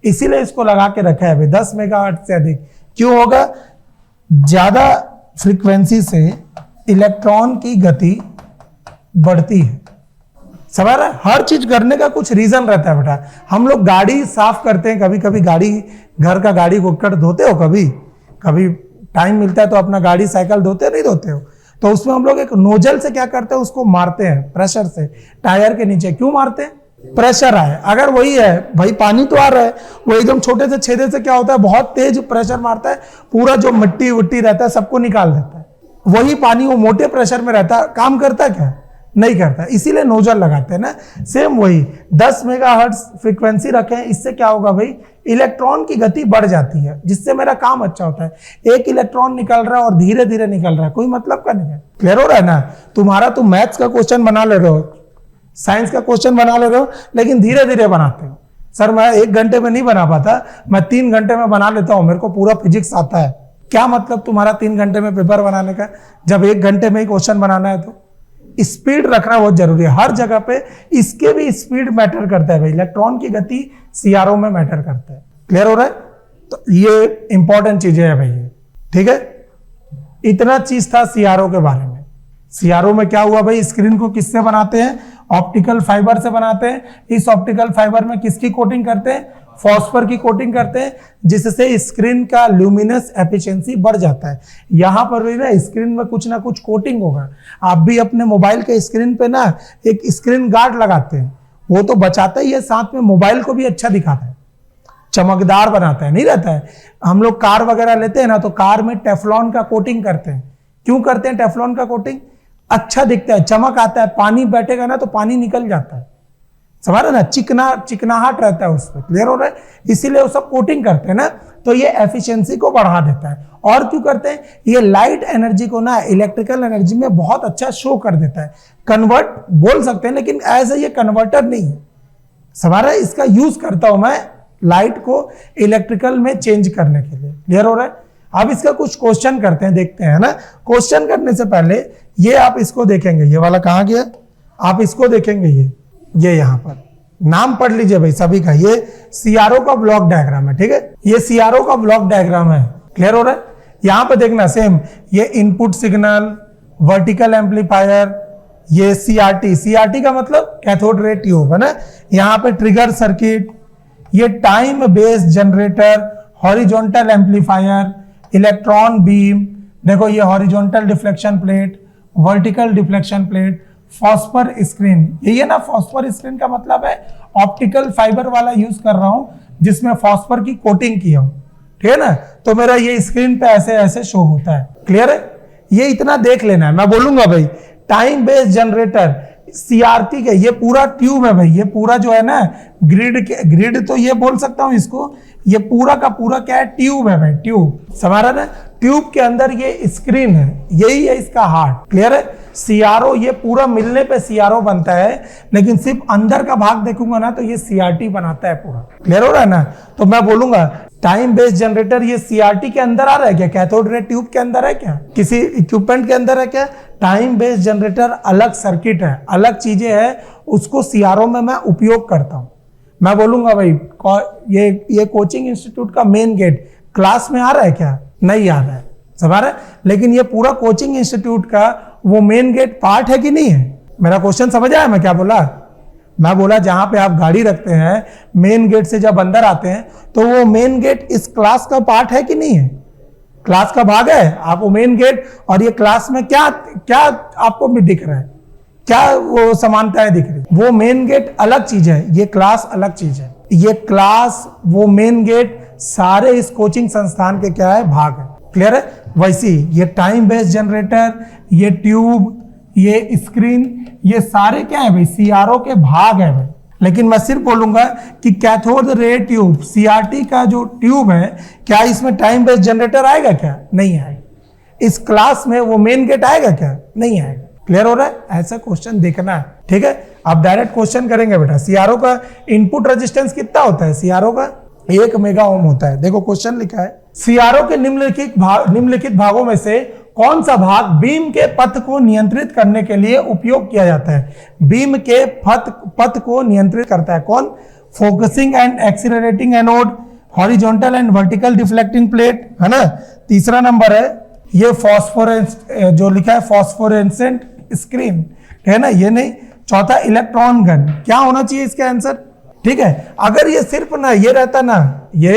इसीलिए इसको लगा के रखा है भाई 10 मेगाहर्ट्ज से अधिक। क्यों होगा? ज्यादा फ्रीक्वेंसी से इलेक्ट्रॉन की गति बढ़ती है। समझ रहा है? हर चीज करने का कुछ रीजन रहता है बेटा। हम लोग गाड़ी साफ करते हैं, कभी कभी गाड़ी, घर का गाड़ी को कर धोते हो, कभी कभी टाइम मिलता है तो अपना गाड़ी साइकिल धोते नहीं धोते हो? तो उसमें हम लोग एक नोजल से क्या करते हैं? उसको मारते हैं प्रेशर से टायर के नीचे। क्यों मारते हैं? प्रेशर आए। अगर वही है भाई, पानी तो आ रहा है, वो एकदम छोटे से छेदे से क्या होता है? बहुत तेज प्रेशर मारता है, पूरा जो मिट्टी वट्टी रहता है सबको निकाल देता है। वही पानी वो मोटे प्रेशर में रहता है, काम करता है क्या? नहीं करता। इसीलिए नोजल लगाते हैं ना। सेम वही 10 मेगाहर्ट्ज फ्रीक्वेंसी रखें, इससे क्या होगा भाई? इलेक्ट्रॉन की गति बढ़ जाती है, जिससे मेरा काम अच्छा होता है। एक इलेक्ट्रॉन निकल रहा है और धीरे धीरे निकल रहा है, कोई मतलब का नहीं है। क्लियर हो रहा है ना? तुम्हारा तुम मैथ्स का क्वेश्चन बना ले रहे हो, साइंस का क्वेश्चन बना ले रहे हो, लेकिन धीरे धीरे बनाते हो। सर मैं 1 घंटे में नहीं बना पाता, मैं 3 घंटे में बना लेता हूं, मेरे को पूरा फिजिक्स आता है। क्या मतलब तुम्हारा 3 घंटे में पेपर बनाने का, जब 1 घंटे में ही क्वेश्चन बनाना है? तो स्पीड रखना बहुत जरूरी है हर जगह पे। इसके भी स्पीड मैटर करता है भाई, इलेक्ट्रॉन की गति सीआरओ में मैटर करता है। क्लियर हो रहा है? तो ये इंपॉर्टेंट चीजें है भाई, ठीक है। इतना चीज था सीआरओ के बारे में। सीआरओ में क्या हुआ भाई? स्क्रीन को किससे बनाते हैं? ऑप्टिकल फाइबर से बनाते हैं। इस ऑप्टिकल फाइबर में किसकी कोटिंग करते हैं? फॉस्फर की कोटिंग करते हैं, जिससे स्क्रीन का ल्यूमिनस एफिशिएंसी बढ़ जाता है। यहां पर भी ना स्क्रीन में कुछ ना कुछ कोटिंग होगा। आप भी अपने मोबाइल के स्क्रीन पे ना एक स्क्रीन गार्ड लगाते हैं, वो तो बचाता ही है, साथ में मोबाइल को भी अच्छा दिखाता है, चमकदार बनाता है, नहीं रहता है। हम लोग कार वगैरह लेते हैं ना, तो कार में टेफ्लॉन का कोटिंग करते हैं। क्यों करते हैं टेफ्लॉन का कोटिंग? अच्छा दिखता है, चमक आता है, पानी बैठेगा ना तो पानी निकल जाता है, समझ रहे ना, चिकनाहट रहता है उस पर। क्लियर हो रहा है? इसीलिए वो सब कोटिंग करते हैं ना, तो ये एफिशिएंसी को बढ़ा देता है। और क्यों करते हैं? ये लाइट एनर्जी को ना इलेक्ट्रिकल एनर्जी में बहुत अच्छा शो कर देता है, कन्वर्ट बोल सकते हैं, लेकिन एज ये कन्वर्टर नहीं है। समझ रहे? इसका यूज करता हूं मैं लाइट को इलेक्ट्रिकल में चेंज करने के लिए। क्लियर हो रहा है? अब इसका कुछ क्वेश्चन करते हैं, देखते हैं ना। क्वेश्चन करने से पहले ये आप इसको देखेंगे, ये वाला कहां गया? आप इसको देखेंगे, ये यहाँ पर नाम पढ़ लीजिए भाई सभी का। ये सीआरओ का ब्लॉक डायग्राम है, ठीक है। ये सीआरओ का ब्लॉक डायग्राम है। क्लियर हो रहा है? यहां पे देखना सेम, ये इनपुट सिग्नल, वर्टिकल एम्पलीफायर, ये सीआरटी। सीआरटी का मतलब कैथोड रे ट्यूब है ना। यहाँ पे ट्रिगर सर्किट, ये time based generator, horizontal amplifier, electron beam, देखो ये horizontal deflection plate, vertical deflection plate, phosphor screen. यही है ना, फॉस्फर स्क्रीन का मतलब है ऑप्टिकल फाइबर वाला यूज कर रहा हूं जिसमें फॉस्फर की कोटिंग की हूं, ठीक है ना। तो मेरा ये स्क्रीन पे ऐसे ऐसे शो होता है। क्लियर है? ये इतना देख लेना है, मैं बोलूंगा भाई टाइम बेस्ड जनरेटर सीआरटी के, ये पूरा ट्यूब है भाई, ये पूरा जो है ना ग्रिड तो ये बोल सकता हूं इसको, ये पूरा का पूरा क्या है? ट्यूब है भाई, ट्यूब। समझ रहा ना? ट्यूब के अंदर ये स्क्रीन है, यही है इसका हार्ट। क्लियर है? सीआरओ ये पूरा मिलने पे सीआरओ बनता है, लेकिन सिर्फ अंदर का भाग देखूंगा ना तो ये सीआरटी बनाता है पूरा। क्लियर हो रहा है ना? तो मैं बोलूंगा टाइम बेस्ड जनरेटर ये सीआरटी के अंदर आ रहा है क्या? कैथोड रे ट्यूब के अंदर है क्या? किसी इक्विपमेंट के अंदर है क्या? टाइम बेस्ड जनरेटर अलग सर्किट है, अलग चीजें है, उसको सीआरओ में मैं उपयोग करता हूं। मैं बोलूंगा भाई ये कोचिंग इंस्टीट्यूट का मेन गेट क्लास में आ रहा है क्या? नहीं आ रहा है, समझ रहे? लेकिन ये पूरा कोचिंग इंस्टीट्यूट का वो मेन गेट पार्ट है कि नहीं है? मेरा क्वेश्चन समझ आया मैं क्या बोला? मैं बोला जहां पे आप गाड़ी रखते हैं, मेन गेट से जब अंदर आते हैं तो वो मेन गेट इस क्लास का पार्ट है कि नहीं है? क्लास का भाग है। आपको मेन गेट और ये क्लास में क्या क्या आपको भी दिख रहा है? क्या वो समानताएं दिख रही? वो मेन गेट अलग चीज है, ये क्लास अलग चीज है। ये क्लास, वो मेन गेट सारे इस कोचिंग संस्थान के क्या है? भाग है। क्लियर है? वैसे ये टाइम बेस्ड जनरेटर, ये ट्यूब, ये स्क्रीन, ये सारे क्या है भाई? सीआरओ के भाग है भाई। लेकिन मैं सिर्फ बोलूंगा कि कैथोड रे ट्यूब, सीआरटी का जो ट्यूब है, क्या इसमें टाइम बेस्ड जनरेटर आएगा क्या? नहीं आएगा। इस क्लास में वो मेन गेट आएगा क्या? नहीं आएगा। क्लियर हो रहा है? ऐसा क्वेश्चन देखना है, ठीक है। आप डायरेक्ट क्वेश्चन करेंगे बेटा, सीआरओ का इनपुट रेजिस्टेंस कितना होता है? सीआरओ का 1 मेगा ओम होता है। देखो क्वेश्चन लिखा है, सीआरओ के निम्नलिखित भागों में से कौन सा भाग बीम के पथ को नियंत्रित करने के लिए उपयोग किया जाता है? बीम के पथ को नियंत्रित करता है कौन? Focusing and accelerating anode, horizontal and vertical deflecting plate, है ना। तीसरा नंबर है ये फॉस्फोरेंस, जो लिखा है फॉस्फोरेंसेंट स्क्रीन, है ना, ये नहीं। चौथा इलेक्ट्रॉन गन। क्या होना चाहिए इसका आंसर? ठीक है, अगर ये सिर्फ ना ये रहता ना, ये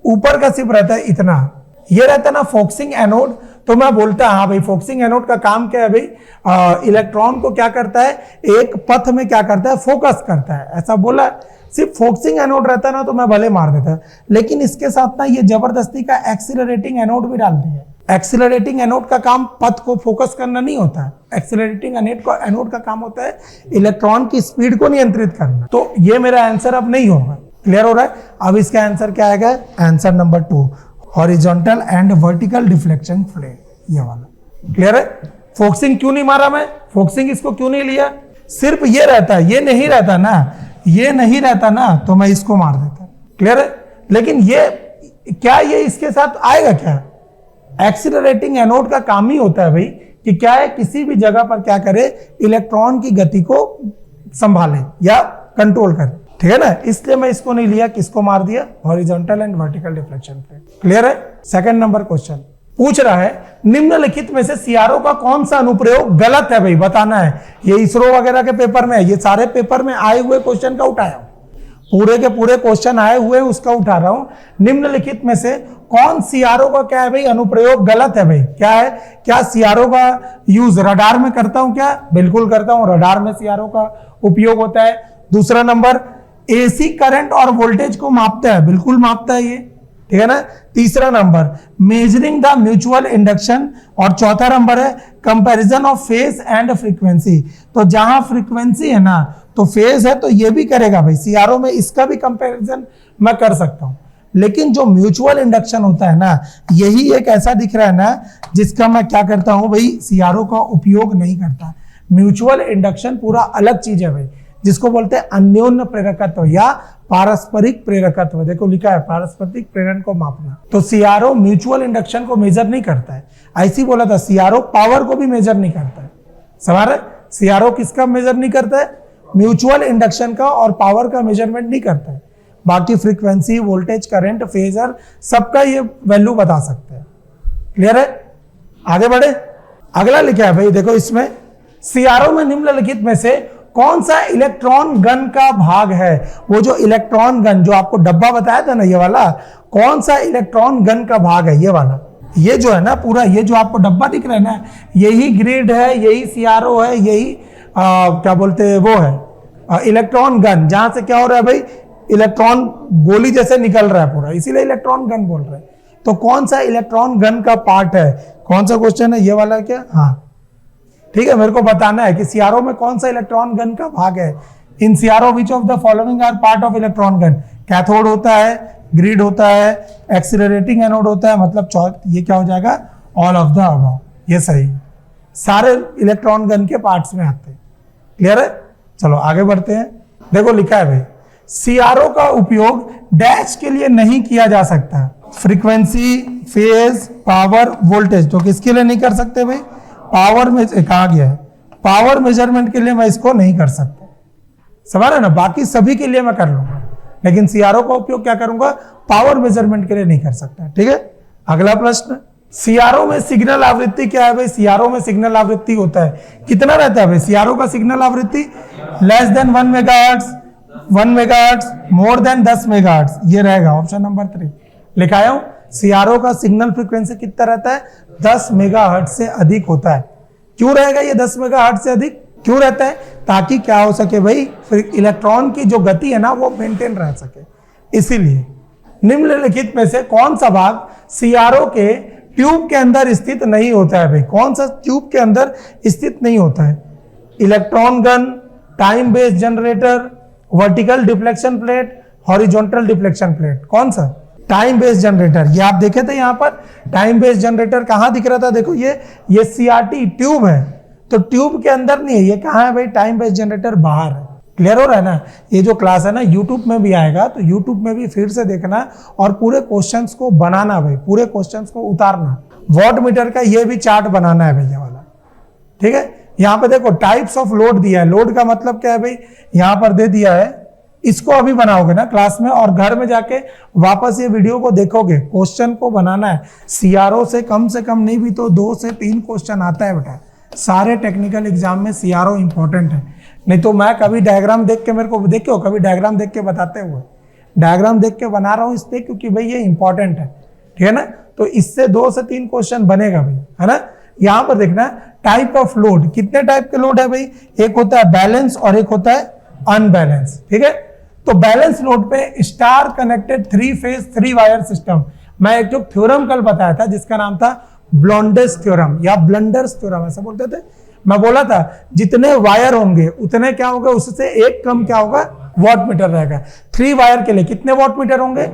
ऊपर का सिर्फ रहता है इतना, ये रहता ना फोकसिंग एनोड, तो मैं बोलता हाँ भाई फोकसिंग एनोड का काम क्या है भाई? इलेक्ट्रॉन को क्या करता है? एक पथ में क्या करता है? फोकस करता है, ऐसा बोला। सिर्फ फोकसिंग एनोड रहता ना तो मैं भले मार देता, लेकिन इसके साथ ना ये जबरदस्ती का एक्सीलरेटिंग एनोड भी डाल दिया। एक्सीलरेटिंग एनोड का काम पथ को फोकस करना नहीं होता है। एक्सीलरेटिंग एनोड का काम होता है इलेक्ट्रॉन की स्पीड को नियंत्रित करना। तो ये मेरा आंसर अब नहीं होगा। क्लियर हो रहा है? अब इसका आंसर क्या आएगा? Answer number 2, horizontal and vertical deflection plate, ये वाला। क्लियर है? फोकसिंग क्यों नहीं मारा मैं? फोकसिंग इसको क्यों नहीं लिया? सिर्फ ये रहता, ये नहीं रहता ना, ये नहीं रहता ना तो मैं इसको मार देता। क्लियर है? लेकिन ये क्या, ये इसके साथ आएगा क्या? एक्सीलरेटिंग एनोड का काम ही होता है भाई कि क्या है, किसी भी जगह पर क्या करे, इलेक्ट्रॉन की गति को संभाले या कंट्रोल करे, ठीक है ना। इसलिए मैं इसको नहीं लिया, किसको मार दिया? Horizontal and vertical deflection plate. Clear है? सेकंड नंबर क्वेश्चन पूछ रहा है, निम्नलिखित में से सीआरओ का कौन सा अनुप्रयोग गलत है? भाई बताना है। ये इसरो वगैरह के पेपर में है, ये सारे पेपर में आए हुए क्वेश्चन का उठाया, पूरे के पूरे क्वेश्चन आए हुए उसका उठा रहा हूं। निम्नलिखित में से कौन सीआरओ का क्या है भाई अनुप्रयोग गलत है? भाई क्या है? क्या सीआरओ का यूज रडार में करता हूं क्या? बिल्कुल करता हूं, रडार में सीआरओ का उपयोग होता है। दूसरा नंबर, एसी करंट और वोल्टेज को मापता है, बिल्कुल मापता है ये, ठीक है ना। तीसरा number, measuring the mutual induction, और चौथा नंबर है comparison of phase and frequency. तो जहां फ्रीक्वेंसी है ना तो फेज है, तो ये भी करेगा भाई सीआरओ में, इसका भी कंपैरिजन मैं कर सकता हूं। लेकिन जो म्यूचुअल इंडक्शन होता है ना, यही एक ऐसा दिख रहा है ना जिसका मैं क्या करता हूं भाई, सीआरओ का उपयोग नहीं करता। म्यूचुअल इंडक्शन पूरा अलग चीज है भाई, जिसको बोलते हैं अन्योन्य प्रेरकत्व या पारस्परिक प्रेरकत्व। देखो लिखा है पारस्परिक प्रेरण को मापना। तो सीआरओ म्यूचुअल इंडक्शन को मेजर नहीं करता है। ऐसी बोला था, सीआरओ पावर को भी मेजर नहीं करता है। समझ रहे? सीआरओ किसका मेजर नहीं करता है? म्यूचुअल इंडक्शन का और पावर का मेजरमेंट नहीं करता है। बाकी फ्रीक्वेंसी, वोल्टेज, करंट, फेजर, सबका ये वैल्यू बता सकते हैं। क्लियर है? आगे बढ़े। अगला लिखा है भाई, देखो इसमें सीआरओ में निम्नलिखित में से कौन सा इलेक्ट्रॉन गन का भाग है? वो जो इलेक्ट्रॉन गन जो आपको डब्बा बताया था ना, ये वाला, कौन सा इलेक्ट्रॉन गन का भाग है? ये वाला, ये जो है ना पूरा, ये जो आपको डब्बा दिख रहा है ना, यही ग्रिड है, यही सीआरओ है, यही क्या बोलते हैं वो है इलेक्ट्रॉन गन, जहां से क्या हो रहा है भाई, इलेक्ट्रॉन गोली जैसे निकल रहा है पूरा, इसीलिए इलेक्ट्रॉन गन बोल रहे हैं। तो कौन सा इलेक्ट्रॉन गन का पार्ट है? कौन सा क्वेश्चन है ये वाला? क्या? हाँ ठीक है, मेरे को बताना है कि सीआरओ में कौन सा इलेक्ट्रॉन गन का भाग है। In CRO which of the following are part of electron gun? Cathode होता है, ग्रिड होता है, एक्सीलरेटिंग एनोड होता है, मतलब ये क्या हो जाएगा? All of the above. ये सही, सारे इलेक्ट्रॉन गन के पार्ट्स में आते हैं। क्लियर है? चलो आगे बढ़ते हैं। देखो लिखा है भाई, सीआरओ का उपयोग डैश के लिए नहीं किया जा सकता। फ्रीक्वेंसी, फेज, पावर, वोल्टेज, तो किसके लिए नहीं कर सकते भाई? पावर में कहा गया है, पावर मेजरमेंट के लिए मैं इसको नहीं कर सकता। समझ रहे ना? बाकी सभी के लिए मैं कर लूंगा, लेकिन सीआरओ का उपयोग क्या करूंगा? पावर मेजरमेंट के लिए नहीं कर सकता। ठीक है, अगला प्रश्न, सीआरओ में सिग्नल आवृत्ति क्या है भाई? सीआरओ में सिग्नल आवृत्ति होता है, कितना रहता है भाई सीआरओ का सिग्नल आवृत्ति? Less than 1 megahertz, 1 megahertz, more than 10 megahertz, ये रहेगा ऑप्शन नंबर 3। लिखाया हूं, सीआरओ का सिग्नल फ्रीक्वेंसी कितना रहता है? 10 मेगाहर्ट्ज से अधिक होता है। क्यों रहेगा ये 10 मेगाहर्ट्ज से अधिक? क्यों रहता है? ताकि क्या हो सके भाई, इलेक्ट्रॉन की जो गति है ना वो मेंटेन रह सके। इसीलिए निम्नलिखित में से कौन सा भाग सीआरओ के ट्यूब के अंदर स्थित नहीं होता है भाई? कौन सा ट्यूब के अंदर स्थित नहीं होता है? Electron gun, time based generator, vertical deflection plate, horizontal deflection plate, कौन सा? Time based generator. ये आप देखे थे यहाँ पर टाइम बेस्ड जनरेटर कहाँ दिख रहा था? देखो ये सीआरटी ट्यूब है, तो ट्यूब के अंदर नहीं है, ये कहाँ है भाई? टाइम बेस्ड जनरेटर बाहर है। क्लियर हो रहा है ना? ये जो क्लास है ना यूट्यूब में भी आएगा, तो यूट्यूब में भी फिर से देखना और पूरे क्वेश्चंस को बनाना भाई, पूरे क्वेश्चंस को उतारना। वॉट मीटर का ये भी चार्ट बनाना है भैया वाला, ठीक है? यहाँ पे देखो टाइप्स ऑफ लोड दिया है। लोड का मतलब क्या है भाई? यहाँ पर दे दिया है, इसको अभी बनाओगे ना क्लास में, और घर में जाके वापस ये वीडियो को देखोगे, क्वेश्चन को बनाना है। सीआरओ से कम नहीं भी तो 2 से 3 क्वेश्चन आता है बेटा। सारे टेक्निकल एग्जाम में सीआरओ इंपॉर्टेंट है। नहीं तो मैं कभी डायग्राम देख के, मेरे को देखो कभी डायग्राम देख के बताते हुए, डायग्राम देख के बना रहा हूँ इसलिए क्योंकि भाई ये इंपॉर्टेंट है, ठीक है ना? तो इससे 2 से 3 क्वेश्चन बनेगा भाई, है ना? यहाँ पर देखना टाइप ऑफ लोड, कितने टाइप के लोड है भाई? एक होता है बैलेंस और एक होता है अनबैलेंस, ठीक है? तो बैलेंस लोड पे star connected 3 phase 3 wire system, मैं एक जो थ्योरम कल बताया था जिसका नाम था ब्लॉन्डर्स थ्योरम या ब्लंडर्स थ्योरम, ऐसा बोलते थे। मैं बोला था जितने वायर होंगे उतने क्या होगा, उससे एक कम क्या होगा? वॉट मीटर रहेगा। 3 वायर के लिए कितने वॉट मीटर होंगे?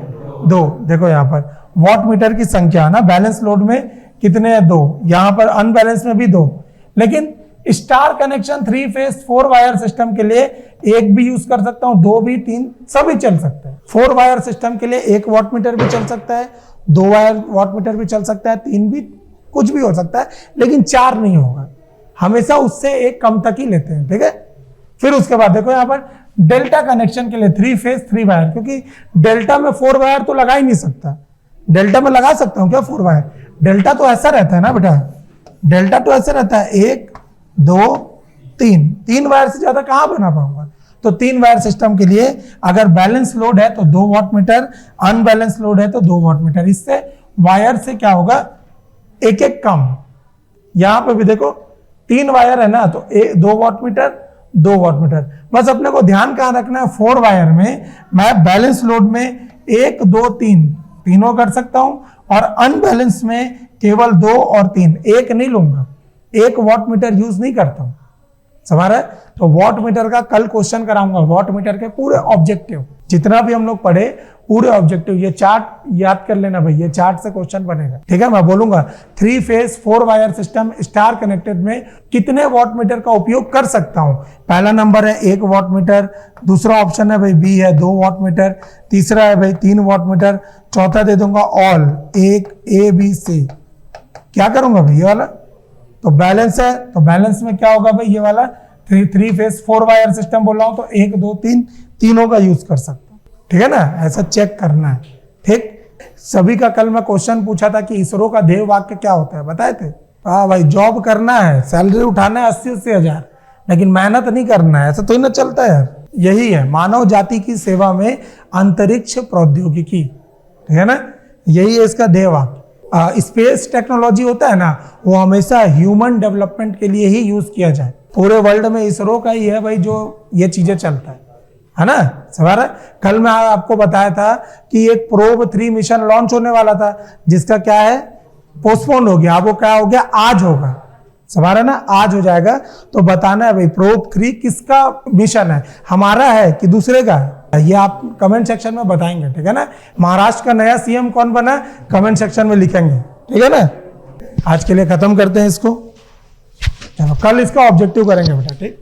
2। देखो यहाँ पर वॉट मीटर की संख्या ना, बैलेंस लोड में कितने हैं? 2। यहाँ पर अनबैलेंस में भी 2। लेकिन star connection 3 phase 4 wire system के लिए एक भी यूज कर सकता हूं, 2 भी, 3 सभी चल सकता है। 4 वायर सिस्टम के लिए 1 वॉट मीटर भी चल सकता है, 2 वायर वॉट मीटर भी चल सकता है, 3 भी, कुछ भी हो सकता है, लेकिन 4 नहीं होगा। हमेशा उससे एक कम तक ही लेते हैं, ठीक है? फिर उसके बाद देखो यहाँ पर डेल्टा कनेक्शन के लिए 3 फेज 3 वायर, क्योंकि डेल्टा में 4 वायर तो लगा ही नहीं सकता। डेल्टा में लगा सकता हूं क्या 4 वायर? डेल्टा तो ऐसा रहता है ना बेटा, डेल्टा तो ऐसा रहता है 1 2 3 वायर से ज्यादा कहां बना पाऊंगा? तो 3 वायर सिस्टम के लिए अगर बैलेंस लोड है तो 2 वॉट मीटर, अनबैलेंस लोड है तो 2 वॉट मीटर। इससे वायर से क्या होगा? एक एक कम। यहां पे भी देखो 3 वायर है ना, तो 2 वॉट मीटर 2 वॉट मीटर। बस अपने को ध्यान कहां रखना है, 4 वायर में मैं बैलेंस लोड में 1 2 3 तीनों कर सकता हूं, और अनबैलेंस में केवल 2 और 3, 1 नहीं लूंगा, 1 वॉट मीटर यूज नहीं करता हूं। समझ रहा है? तो वॉट मीटर का कल क्वेश्चन कराऊंगा, वॉट मीटर के पूरे ऑब्जेक्टिव जितना भी हम लोग पढ़े, पूरे ऑब्जेक्टिव। ये चार्ट याद कर लेना भाई, ये चार्ट से क्वेश्चन बनेगा, ठीक है? मैं बोलूंगा 3 phase 4 wire system star connected में कितने वॉट मीटर का उपयोग कर सकता हूं। पहला नंबर है 1 वॉट मीटर, दूसरा ऑप्शन है भाई बी है 2 वॉट मीटर, तीसरा है भाई 3 वॉट मीटर, चौथा दे दूंगा ऑल, 1 A B C। क्या करूंगा भाई? ये वाला तो बैलेंस है, तो बैलेंस में क्या होगा भाई? ये वाला 3 फेज 4 वायर सिस्टम बोल रहा हूं, तो 1 2 3 तीनों का यूज कर सकता हूं, ठीक है ना? ऐसा चेक करना है, ठीक? सभी का कल मैं क्वेश्चन पूछा था कि इसरो का ध्येय वाक्य क्या होता है, बताए थे? हाँ भाई, जॉब करना है, सैलरी उठाना है 80-80 हजार, लेकिन मेहनत नहीं करना है, ऐसा तो ही ना चलता है। यही है मानव जाति की सेवा में अंतरिक्ष प्रौद्योगिकी, ठीक है ना? यही है इसका ध्येय वाक्य। स्पेस टेक्नोलॉजी होता है ना, वो हमेशा ह्यूमन डेवलपमेंट के लिए ही यूज किया जाए। पूरे वर्ल्ड में इसरो का ही है भाई जो ये चीजें चलता है ना? सवाल है। कल मैं आपको बताया था कि एक प्रोब 3 मिशन लॉन्च होने वाला था, जिसका क्या है? पोस्टपोन हो गया। अब वो क्या हो गया? आज होगा। सवाल है ना, आज हो जाएगा। तो बताना है भाई प्रोब 3 किसका मिशन है, हमारा है कि दूसरे का है? ये आप कमेंट सेक्शन में बताएंगे, ठीक है ना? महाराष्ट्र का नया सीएम कौन बना, कमेंट सेक्शन में लिखेंगे, ठीक है ना? आज के लिए खत्म करते हैं इसको, चलो कल इसका ऑब्जेक्टिव करेंगे बेटा, ठीक?